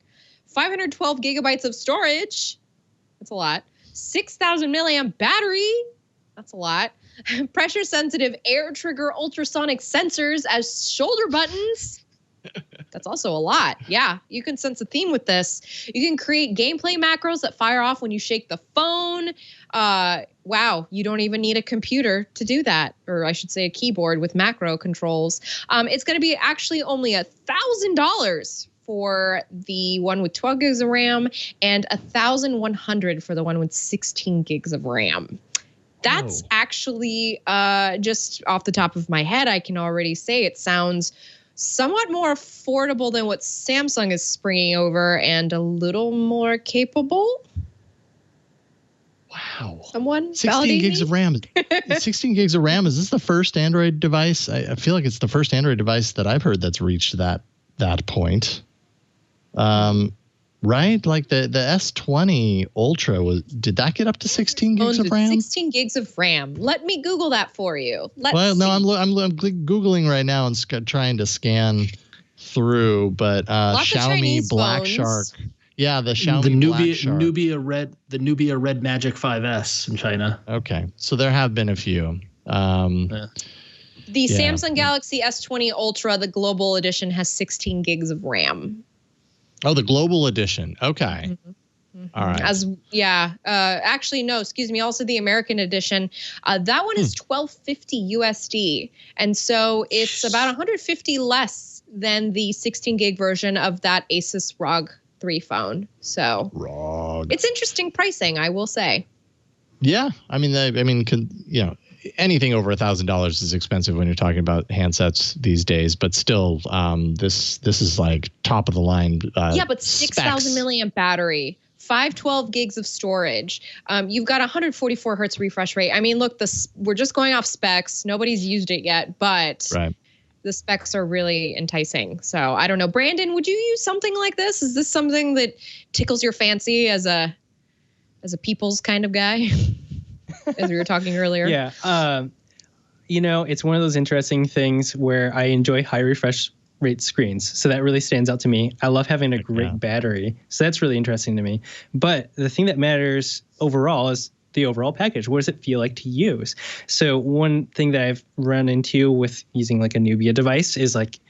512 gigabytes of storage. That's a lot. 6,000 milliamp battery. That's a lot. Pressure sensitive air trigger ultrasonic sensors as shoulder buttons. That's also a lot. Yeah, you can sense a theme with this. You can create gameplay macros that fire off when you shake the phone. Wow, you don't even need a computer to do that. Or I should say a keyboard with macro controls. It's going to be actually only $1,000 for the one with 12 gigs of RAM and 1,100 for the one with 16 gigs of RAM. That's actually just off the top of my head. I can already say it sounds somewhat more affordable than what Samsung is springing over and a little more capable. Wow. Someone 16 gigs me? of RAM. 16 gigs of RAM. Is this the first Android device? I feel like it's the first Android device that I've heard that's reached that point. Right? Like the S20 Ultra did that get up to 16 gigs of RAM? 16 gigs of RAM. Let me Google that for you. I'm Googling right now and trying to scan through, but Xiaomi Black Shark. Yeah, the Xiaomi Black Shark. The Nubia Red Magic 5S in China. Okay, so there have been a few. The Samsung Galaxy S20 Ultra, the global edition, has 16 gigs of RAM. Oh, the global edition. Okay. Mm-hmm. All right. Actually, no, excuse me. Also, the American edition. That one is $12.50 USD. And so it's about 150 less than the 16 gig version of that ASUS ROG 3 phone. So it's interesting pricing, I will say. Yeah. Anything over $1,000 is expensive when you're talking about handsets these days, but still, this is like top of the line. But 6,000 milliamp battery, 512 gigs of storage. You've got 144 hertz refresh rate. I mean, look, we're just going off specs. Nobody's used it yet, but the specs are really enticing. So I don't know, Brandon, would you use something like this? Is this something that tickles your fancy as a people's kind of guy? As we were talking earlier. Yeah. It's one of those interesting things where I enjoy high refresh rate screens. So that really stands out to me. I love having a great battery. So that's really interesting to me. But the thing that matters overall is the overall package. What does it feel like to use? So one thing that I've run into with using like a Nubia device is like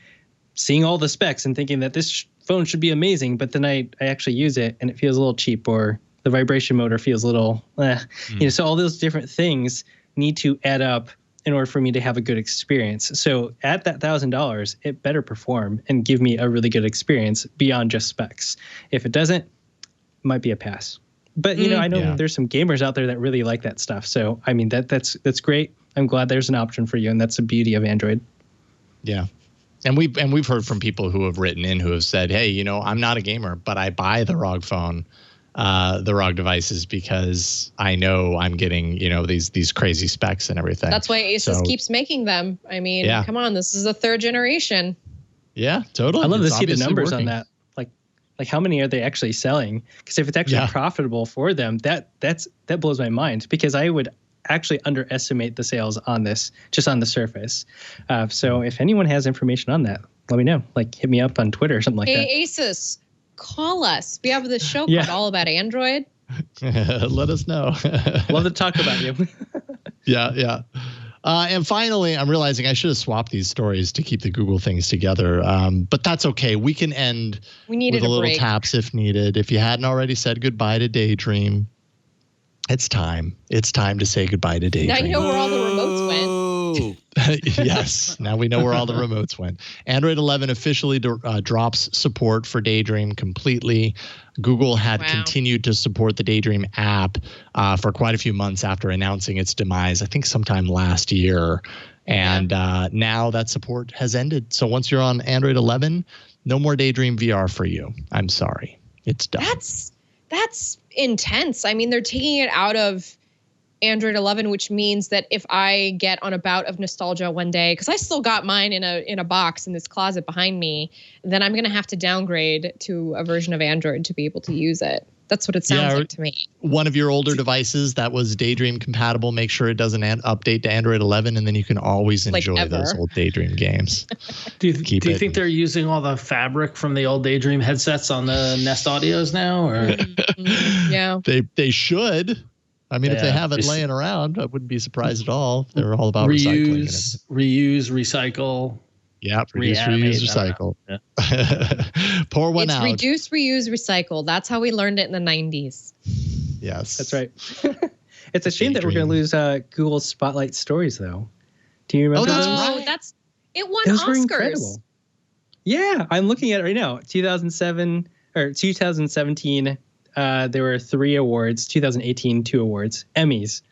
seeing all the specs and thinking that this phone should be amazing. But then I actually use it and it feels a little cheap, or the vibration motor feels a little, so all those different things need to add up in order for me to have a good experience. So at that $1,000, it better perform and give me a really good experience beyond just specs. If it doesn't, it might be a pass. But, I know there's some gamers out there that really like that stuff. So, I mean, that's great. I'm glad there's an option for you. And that's the beauty of Android. Yeah. And we've heard from people who have written in who have said, hey, I'm not a gamer, but I buy the ROG phone. The ROG devices because I know I'm getting, these crazy specs and everything. That's why ASUS keeps making them. I mean, come on, this is a third generation. Yeah, totally. I love to see the numbers on that. Like how many are they actually selling? Because if it's actually profitable for them, that blows my mind, because I would actually underestimate the sales on this just on the surface. So if anyone has information on that, let me know. Like hit me up on Twitter or something like that. Hey, ASUS. Call us. We have this show called All About Android. Let us know. Love to talk about you. Yeah. And finally, I'm realizing I should have swapped these stories to keep the Google things together. But that's okay. We can end with a little break. Taps if needed. If you hadn't already said goodbye to Daydream, it's time. It's time to say goodbye to Daydream. Now you know where all the remotes went. Yes, now we know where all the remotes went. Android 11 officially drops support for Daydream completely. Google had continued to support the Daydream app for quite a few months after announcing its demise, I think sometime last year. And now that support has ended. So once you're on Android 11, no more Daydream VR for you. I'm sorry. It's done. That's intense. I mean, they're taking it out of Android 11, which means that if I get on a bout of nostalgia one day, because I still got mine in a box in this closet behind me, then I'm going to have to downgrade to a version of Android to be able to use it. That's what it sounds like to me. One of your older devices that was Daydream compatible, make sure it doesn't update to Android 11, and then you can always enjoy those old Daydream games. Do you think they're using all the fabric from the old Daydream headsets on the Nest Audios now? Or yeah, they should. I mean, if they have it laying around, I wouldn't be surprised at all. They're all about recycling. Reuse, recycle. Yeah, reduce, reuse, recycle. Yeah. Pour one out. It's reduce, reuse, recycle. That's how we learned it in the 90s. Yes. That's right. It's a shame that we're going to lose Google's Spotlight Stories, though. Do you remember those? Right. It won Oscars. Were incredible. Yeah, I'm looking at it right now. 2017, there were 3 awards. 2018, 2 awards. Emmys.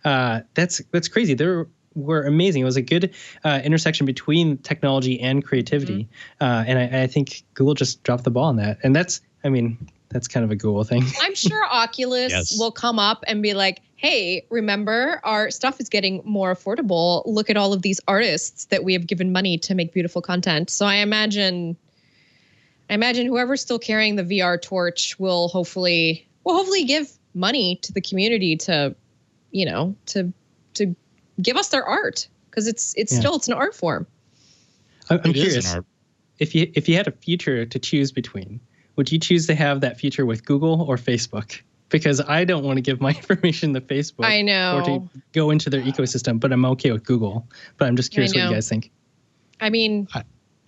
That's crazy. There were amazing. It was a good intersection between technology and creativity. And I think Google just dropped the ball on that. And that's kind of a Google thing. I'm sure Oculus will come up and be like, hey, remember, our stuff is getting more affordable. Look at all of these artists that we have given money to make beautiful content. So I imagine whoever's still carrying the VR torch will hopefully give money to the community to give us their art, because it's an art form. I'm curious, if you had a future to choose between, would you choose to have that feature with Google or Facebook? Because I don't want to give my information to Facebook. I know. Or to go into their ecosystem, but I'm okay with Google. But I'm just curious what you guys think. I mean,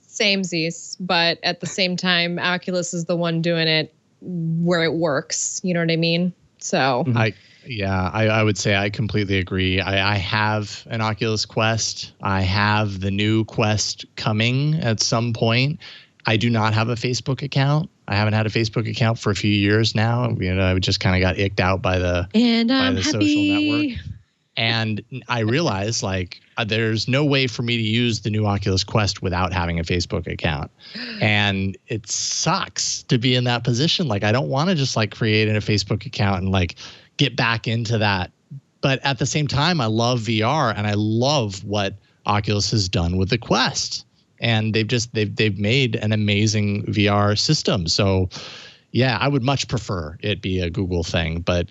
samesies, but at the same time, Oculus is the one doing it where it works. You know what I mean? So I would say I completely agree. I have an Oculus Quest. I have the new Quest coming at some point. I do not have a Facebook account. I haven't had a Facebook account for a few years now. I just kind of got icked out by the social network. And I realized there's no way for me to use the new Oculus Quest without having a Facebook account. And it sucks to be in that position. I don't want to just create a Facebook account and get back into that. But at the same time, I love VR and I love what Oculus has done with the Quest. And they've made an amazing VR system. So yeah, I would much prefer it be a Google thing, but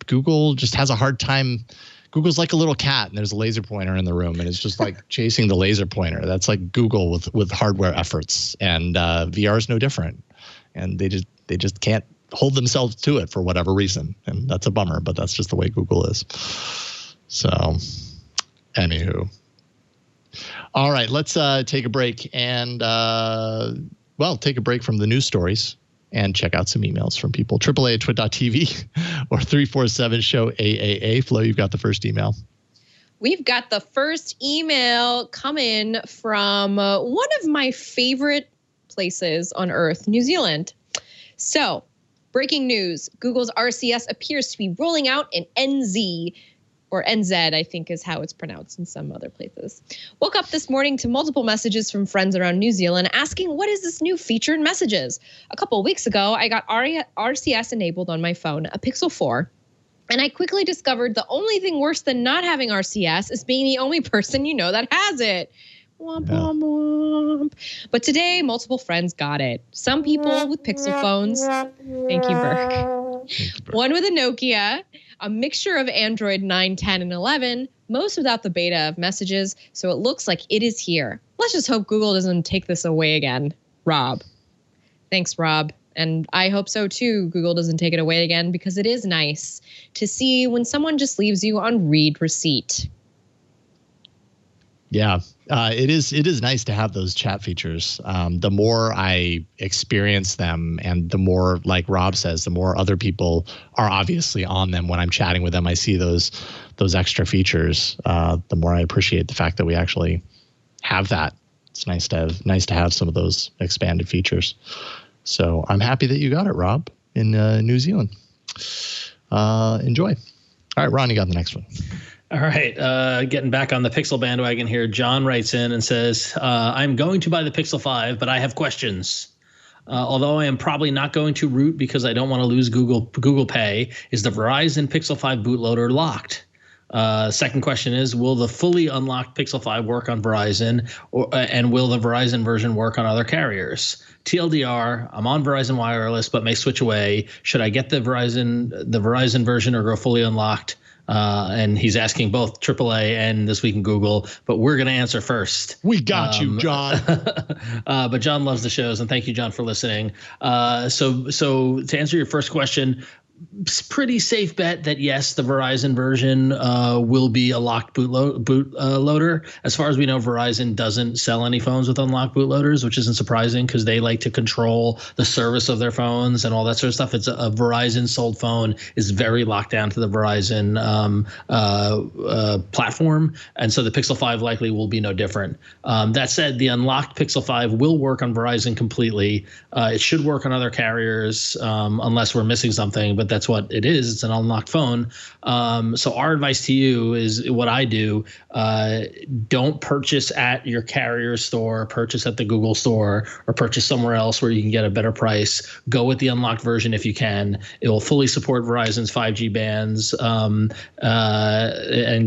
Google just has a hard time. Google's like a little cat and there's a laser pointer in the room and it's just chasing the laser pointer. That's like Google with hardware efforts, and VR is no different. And they just can't hold themselves to it for whatever reason. And that's a bummer, but that's just the way Google is. So anywho. All right, let's take a break and, take a break from the news stories and check out some emails from people. AAA@twit.tv or 347-SHOW-AAA. Flo, you've got the first email. We've got the first email coming from one of my favorite places on Earth, New Zealand. So, breaking news, Google's RCS appears to be rolling out in NZ, or NZ, I think is how it's pronounced in some other places. Woke up this morning to multiple messages from friends around New Zealand asking, what is this new feature in messages? A couple of weeks ago, I got RCS enabled on my phone, a Pixel 4. And I quickly discovered the only thing worse than not having RCS is being the only person that has it. Womp, womp, womp. But today, multiple friends got it. Some people with Pixel phones. Thank you, Burke. One with a Nokia, a mixture of Android 9, 10, and 11, most without the beta of messages, so it looks like it is here. Let's just hope Google doesn't take this away again. Rob. Thanks, Rob. And I hope so, too, Google doesn't take it away again, because it is nice to see when someone just leaves you on read receipt. Yeah, it is nice to have those chat features. The more I experience them and the more, like Rob says, the more other people are obviously on them when I'm chatting with them, I see those extra features. The more I appreciate the fact that we actually have that. It's nice to have some of those expanded features. So I'm happy that you got it, Rob, in New Zealand. Enjoy. All right, Ron, you got the next one. All right, getting back on the Pixel bandwagon here. John writes in and says, I'm going to buy the Pixel 5, but I have questions. Although I am probably not going to root because I don't want to lose Google Pay, is the Verizon Pixel 5 bootloader locked? Second question is, will the fully unlocked Pixel 5 work on Verizon, and will the Verizon version work on other carriers? TLDR, I'm on Verizon Wireless, but may switch away. Should I get the Verizon version or go fully unlocked? And he's asking both AAA and This Week in Google, but we're going to answer first. We got you, John. But John loves the shows, and thank you, John, for listening. So to answer your first question, pretty safe bet that yes, the Verizon version will be a locked bootloader. As far as we know, Verizon doesn't sell any phones with unlocked bootloaders, which isn't surprising because they like to control the service of their phones and all that sort of stuff. It's a Verizon sold phone is very locked down to the Verizon platform, and so the Pixel 5 likely will be no different. That said, the unlocked Pixel 5 will work on Verizon completely. It should work on other carriers unless we're missing something, but but that's what it is. It's an unlocked phone. So our advice to you is what I do. Don't purchase at your carrier store, purchase at the Google store, or purchase somewhere else where you can get a better price. Go with the unlocked version if you can. It will fully support Verizon's 5G bands, and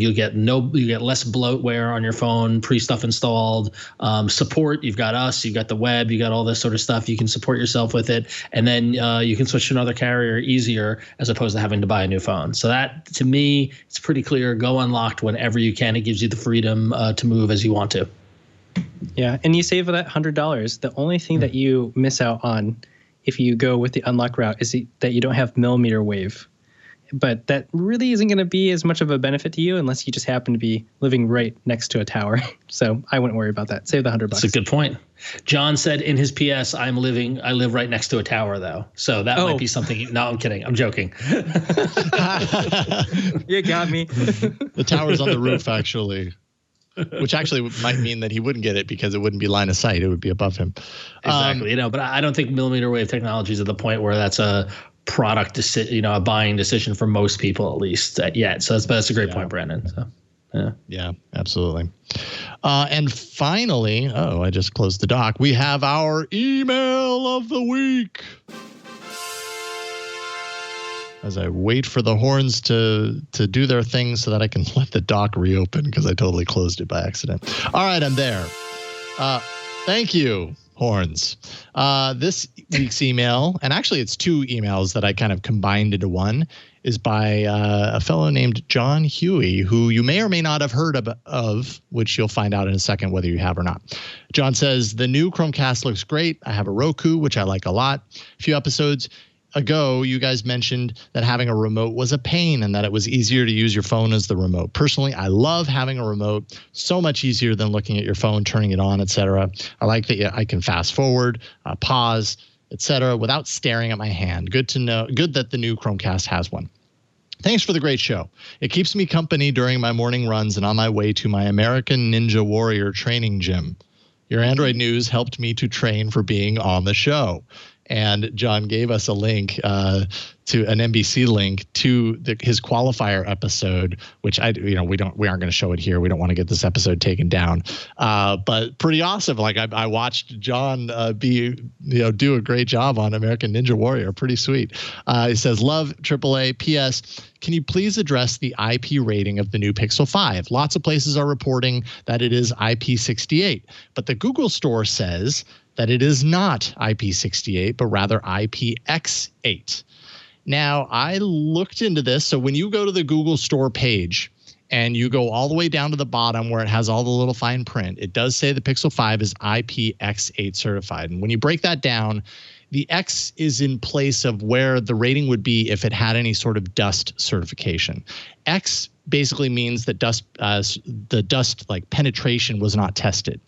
you get less bloatware on your phone, pre-stuff installed. Support, you've got us, you've got the web, you got all this sort of stuff. You can support yourself with it, and then you can switch to another carrier easier as opposed to having to buy a new phone. So that, to me, it's pretty clear. Go unlocked whenever you can. It gives you the freedom to move as you want to. Yeah, and you save that $100. The only thing that you miss out on if you go with the unlock route is that you don't have millimeter wave. But that really isn't going to be as much of a benefit to you unless you just happen to be living right next to a tower. So I wouldn't worry about that. Save the $100. That's a good point. John said in his PS, I live right next to a tower, though. So that might be something. No, I'm kidding. I'm joking. You got me. The tower's on the roof, actually. Which actually might mean that he wouldn't get it because it wouldn't be line of sight. It would be above him. Exactly. But I don't think millimeter wave technology is at the point where that's a product decision, a buying decision for most people, at least yet. So that's a great point, Brandon. So, yeah, absolutely. And finally, I just closed the doc. We have our email of the week. As I wait for the horns to do their thing so that I can let the doc reopen because I totally closed it by accident. All right, I'm there. Thank you, horns. This week's email, and actually it's two emails that I kind of combined into one, is by a fellow named John Huey, who you may or may not have heard of, which you'll find out in a second whether you have or not. John says, the new Chromecast looks great. I have a Roku, which I like a lot. A few episodes ago, you guys mentioned that having a remote was a pain and that it was easier to use your phone as the remote. Personally, I love having a remote. So much easier than looking at your phone, turning it on, etc. I like that I can fast forward, pause, etc. without staring at my hand. Good to know. Good that the new Chromecast has one. Thanks for the great show. It keeps me company during my morning runs and on my way to my American Ninja Warrior training gym. Your Android news helped me to train for being on the show. And John gave us a link to an NBC link to his qualifier episode, which we aren't going to show it here. We don't want to get this episode taken down, but pretty awesome. Like I watched John do a great job on American Ninja Warrior. Pretty sweet. He says, love AAA. P.S. Can you please address the IP rating of the new Pixel 5? Lots of places are reporting that it is IP68, but the Google store says that it is not IP68, but rather IPX8. Now, I looked into this. So when you go to the Google store page and you go all the way down to the bottom where it has all the little fine print, it does say the Pixel 5 is IPX8 certified. And when you break that down, the X is in place of where the rating would be if it had any sort of dust certification. X basically means that the dust like penetration was not tested.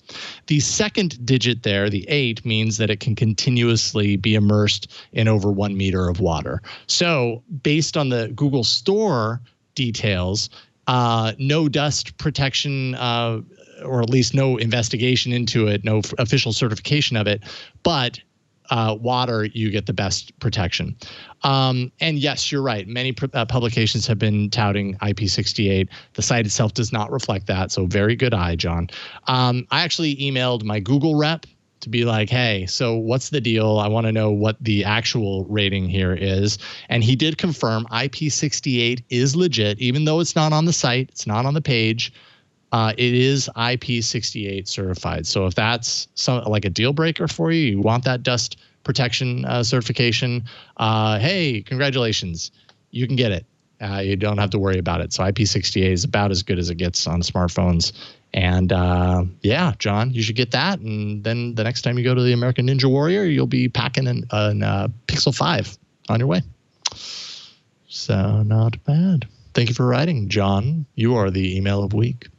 The second digit there, the 8, means that it can continuously be immersed in over 1 meter of water. So based on the Google Store details, no dust protection, or at least no investigation into it, no official certification of it, but water, you get the best protection. And yes, you're right. Many publications have been touting IP68. The site itself does not reflect that. So very good eye, John. I actually emailed my Google rep to be like, hey, so what's the deal? I want to know what the actual rating here is. And he did confirm IP68 is legit, even though it's not on the site, it's not on the page. It is IP68 certified. So if that's like a deal breaker for you, you want that dust protection certification, hey, congratulations, you can get it. You don't have to worry about it. So IP68 is about as good as it gets on smartphones. And yeah, John, you should get that. And then the next time you go to the American Ninja Warrior, you'll be packing an Pixel 5 on your way. So not bad. Thank you for writing, John. You are the email of the week.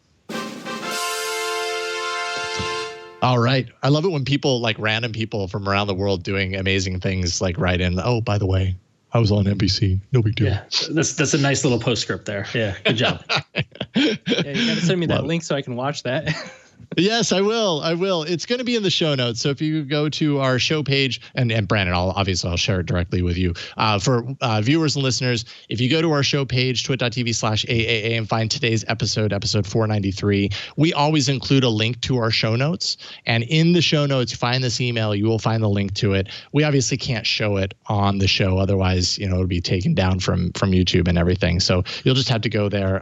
All right. I love it when people, like random people from around the world doing amazing things, like write in, oh, by the way, I was on NBC. No big deal. Yeah, that's a nice little postscript there. Yeah, good job. Yeah, you got to send me that link so I can watch that. Yes, I will. It's going to be in the show notes. So if you go to our show page, and Brandon, I'll share it directly with you. For viewers and listeners, if you go to our show page, twit.tv/AAA, and find today's episode 493, we always include a link to our show notes. And in the show notes, find this email, you will find the link to it. We obviously can't show it on the show. Otherwise, it'll be taken down from YouTube and everything. So you'll just have to go there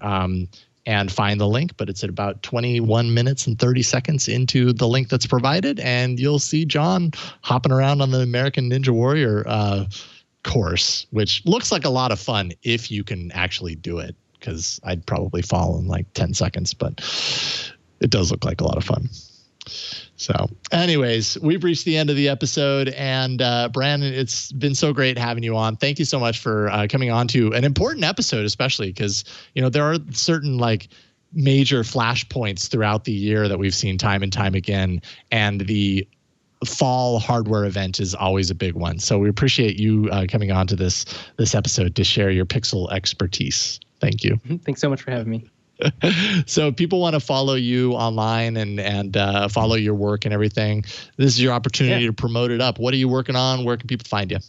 and find the link, but it's at about 21 minutes and 30 seconds into the link that's provided, and you'll see John hopping around on the American Ninja Warrior course, which looks like a lot of fun if you can actually do it, because I'd probably fall in like 10 seconds, but it does look like a lot of fun. So anyways, we've reached the end of the episode, and Brandon, it's been so great having you on. Thank you so much for coming on to an important episode, especially because, there are certain like major flashpoints throughout the year that we've seen time and time again. And the fall hardware event is always a big one. So we appreciate you coming on to this episode to share your Pixel expertise. Thank you. Thanks so much for having me. So if people want to follow you online and follow your work and everything, this is your opportunity to promote it up. What are you working on? Where can people find you?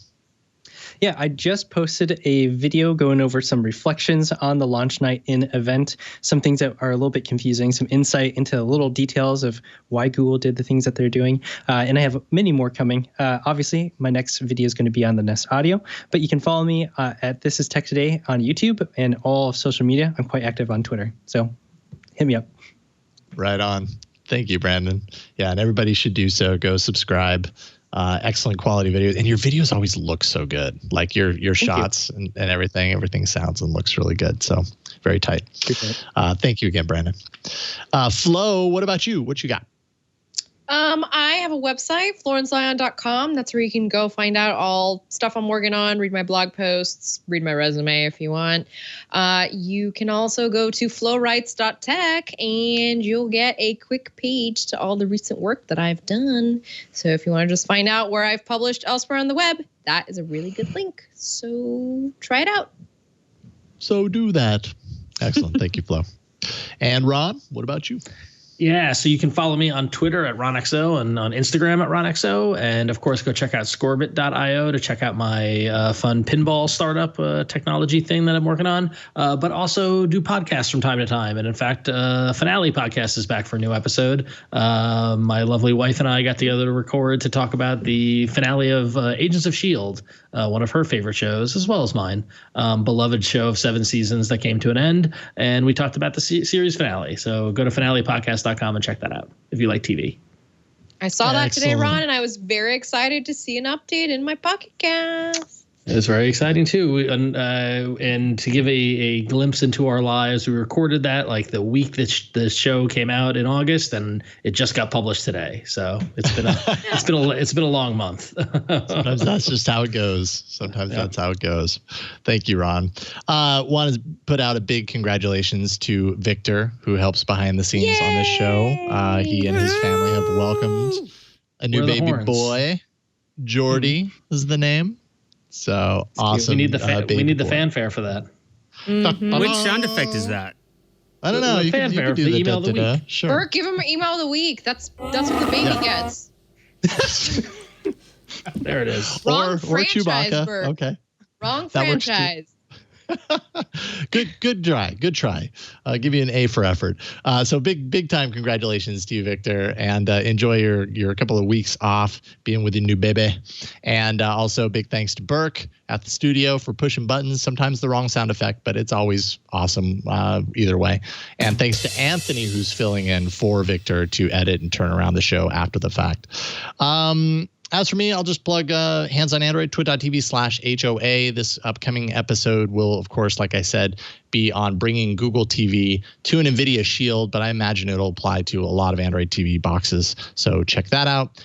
Yeah, I just posted a video going over some reflections on the launch night in event, some things that are a little bit confusing, some insight into the little details of why Google did the things that they're doing. And I have many more coming. Obviously, my next video is going to be on the Nest Audio, but you can follow me at This Is Tech Today on YouTube and all of social media. I'm quite active on Twitter, so hit me up. Right on. Thank you, Brandon. Yeah, and everybody should do so. Go subscribe. Excellent quality videos, and your videos always look so good. Like your shots and everything sounds and looks really good. So very tight. Thank you again, Brandon. Flo, what about you? What you got? I have a website, florenceion.com. That's where you can go find out all stuff I'm working on, read my blog posts, read my resume if you want. You can also go to flowrights.tech and you'll get a quick page to all the recent work that I've done. So if you want to just find out where I've published elsewhere on the web, that is a really good link. So try it out. So do that. Excellent. Thank you, Flo. And Ron, what about you? Yeah, so you can follow me on Twitter at RonXO and on Instagram at RonXO. And, of course, go check out Scorbit.io to check out my fun pinball startup technology thing that I'm working on. But also do podcasts from time to time. And, in fact, Finale Podcast is back for a new episode. My lovely wife and I got together to record to talk about the finale of Agents of S.H.I.E.L.D., one of her favorite shows, as well as mine. Beloved show of 7 seasons that came to an end. And we talked about the series finale. So go to finalepodcast.com and check that out if you like TV. I saw that today, Ron, and I was very excited to see an update in my Pocket Cast. It was very exciting too, and to give a glimpse into our lives, we recorded that like the week that the show came out in August, and it just got published today. So it's been a long month. Sometimes that's just how it goes. That's how it goes. Thank you, Ron. Want to put out a big congratulations to Victor, who helps behind the scenes on this show. He and his family have welcomed a new baby boy. Jordy is the name. So awesome. We need the fanfare for that. Mm-hmm. Which sound effect is that? I don't know. You can do the email of the week. Sure. Bert, give him an email of the week. That's what the baby gets. There it is. Wrong or franchise, Chewbacca. Bert. Okay. Wrong That works too. franchise. Good try. I'll give you an A for effort. So big time congratulations to you, Victor, and enjoy your couple of weeks off being with your new baby. And also big thanks to Burke at the studio for pushing buttons, sometimes the wrong sound effect, but it's always awesome either way. And thanks to Anthony, who's filling in for Victor to edit and turn around the show after the fact. As for me, I'll just plug Hands on Android, twit.tv/HOA. This upcoming episode will, of course, like I said, be on bringing Google TV to an NVIDIA Shield, but I imagine it'll apply to a lot of Android TV boxes. So check that out.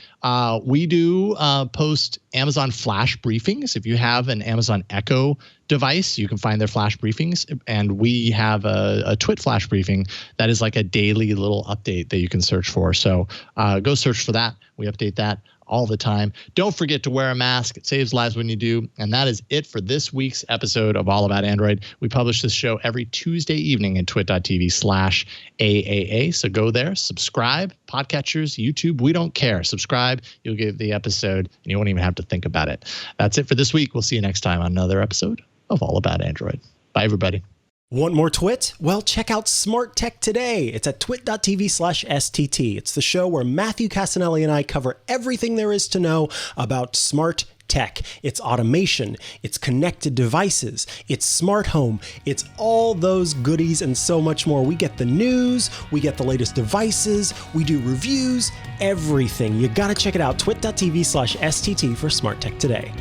We do post Amazon Flash briefings. If you have an Amazon Echo device, you can find their Flash briefings. And we have a TWiT Flash briefing that is like a daily little update that you can search for. So go search for that. We update that all the time. Don't forget to wear a mask. It saves lives when you do. And that is it for this week's episode of All About Android. We publish this show every Tuesday evening at twit.tv/AAA. So go there, subscribe, podcatchers, YouTube. We don't care. Subscribe. You'll get the episode and you won't even have to think about it. That's it for this week. We'll see you next time on another episode of All About Android. Bye, everybody. Want more Twit? Well, check out Smart Tech Today. It's at twit.tv/STT. It's the show where Matthew Casanelli and I cover everything there is to know about smart tech. It's automation, it's connected devices, it's smart home, it's all those goodies and so much more. We get the news, we get the latest devices, we do reviews, everything. You gotta check it out, twit.tv/STT for Smart Tech Today.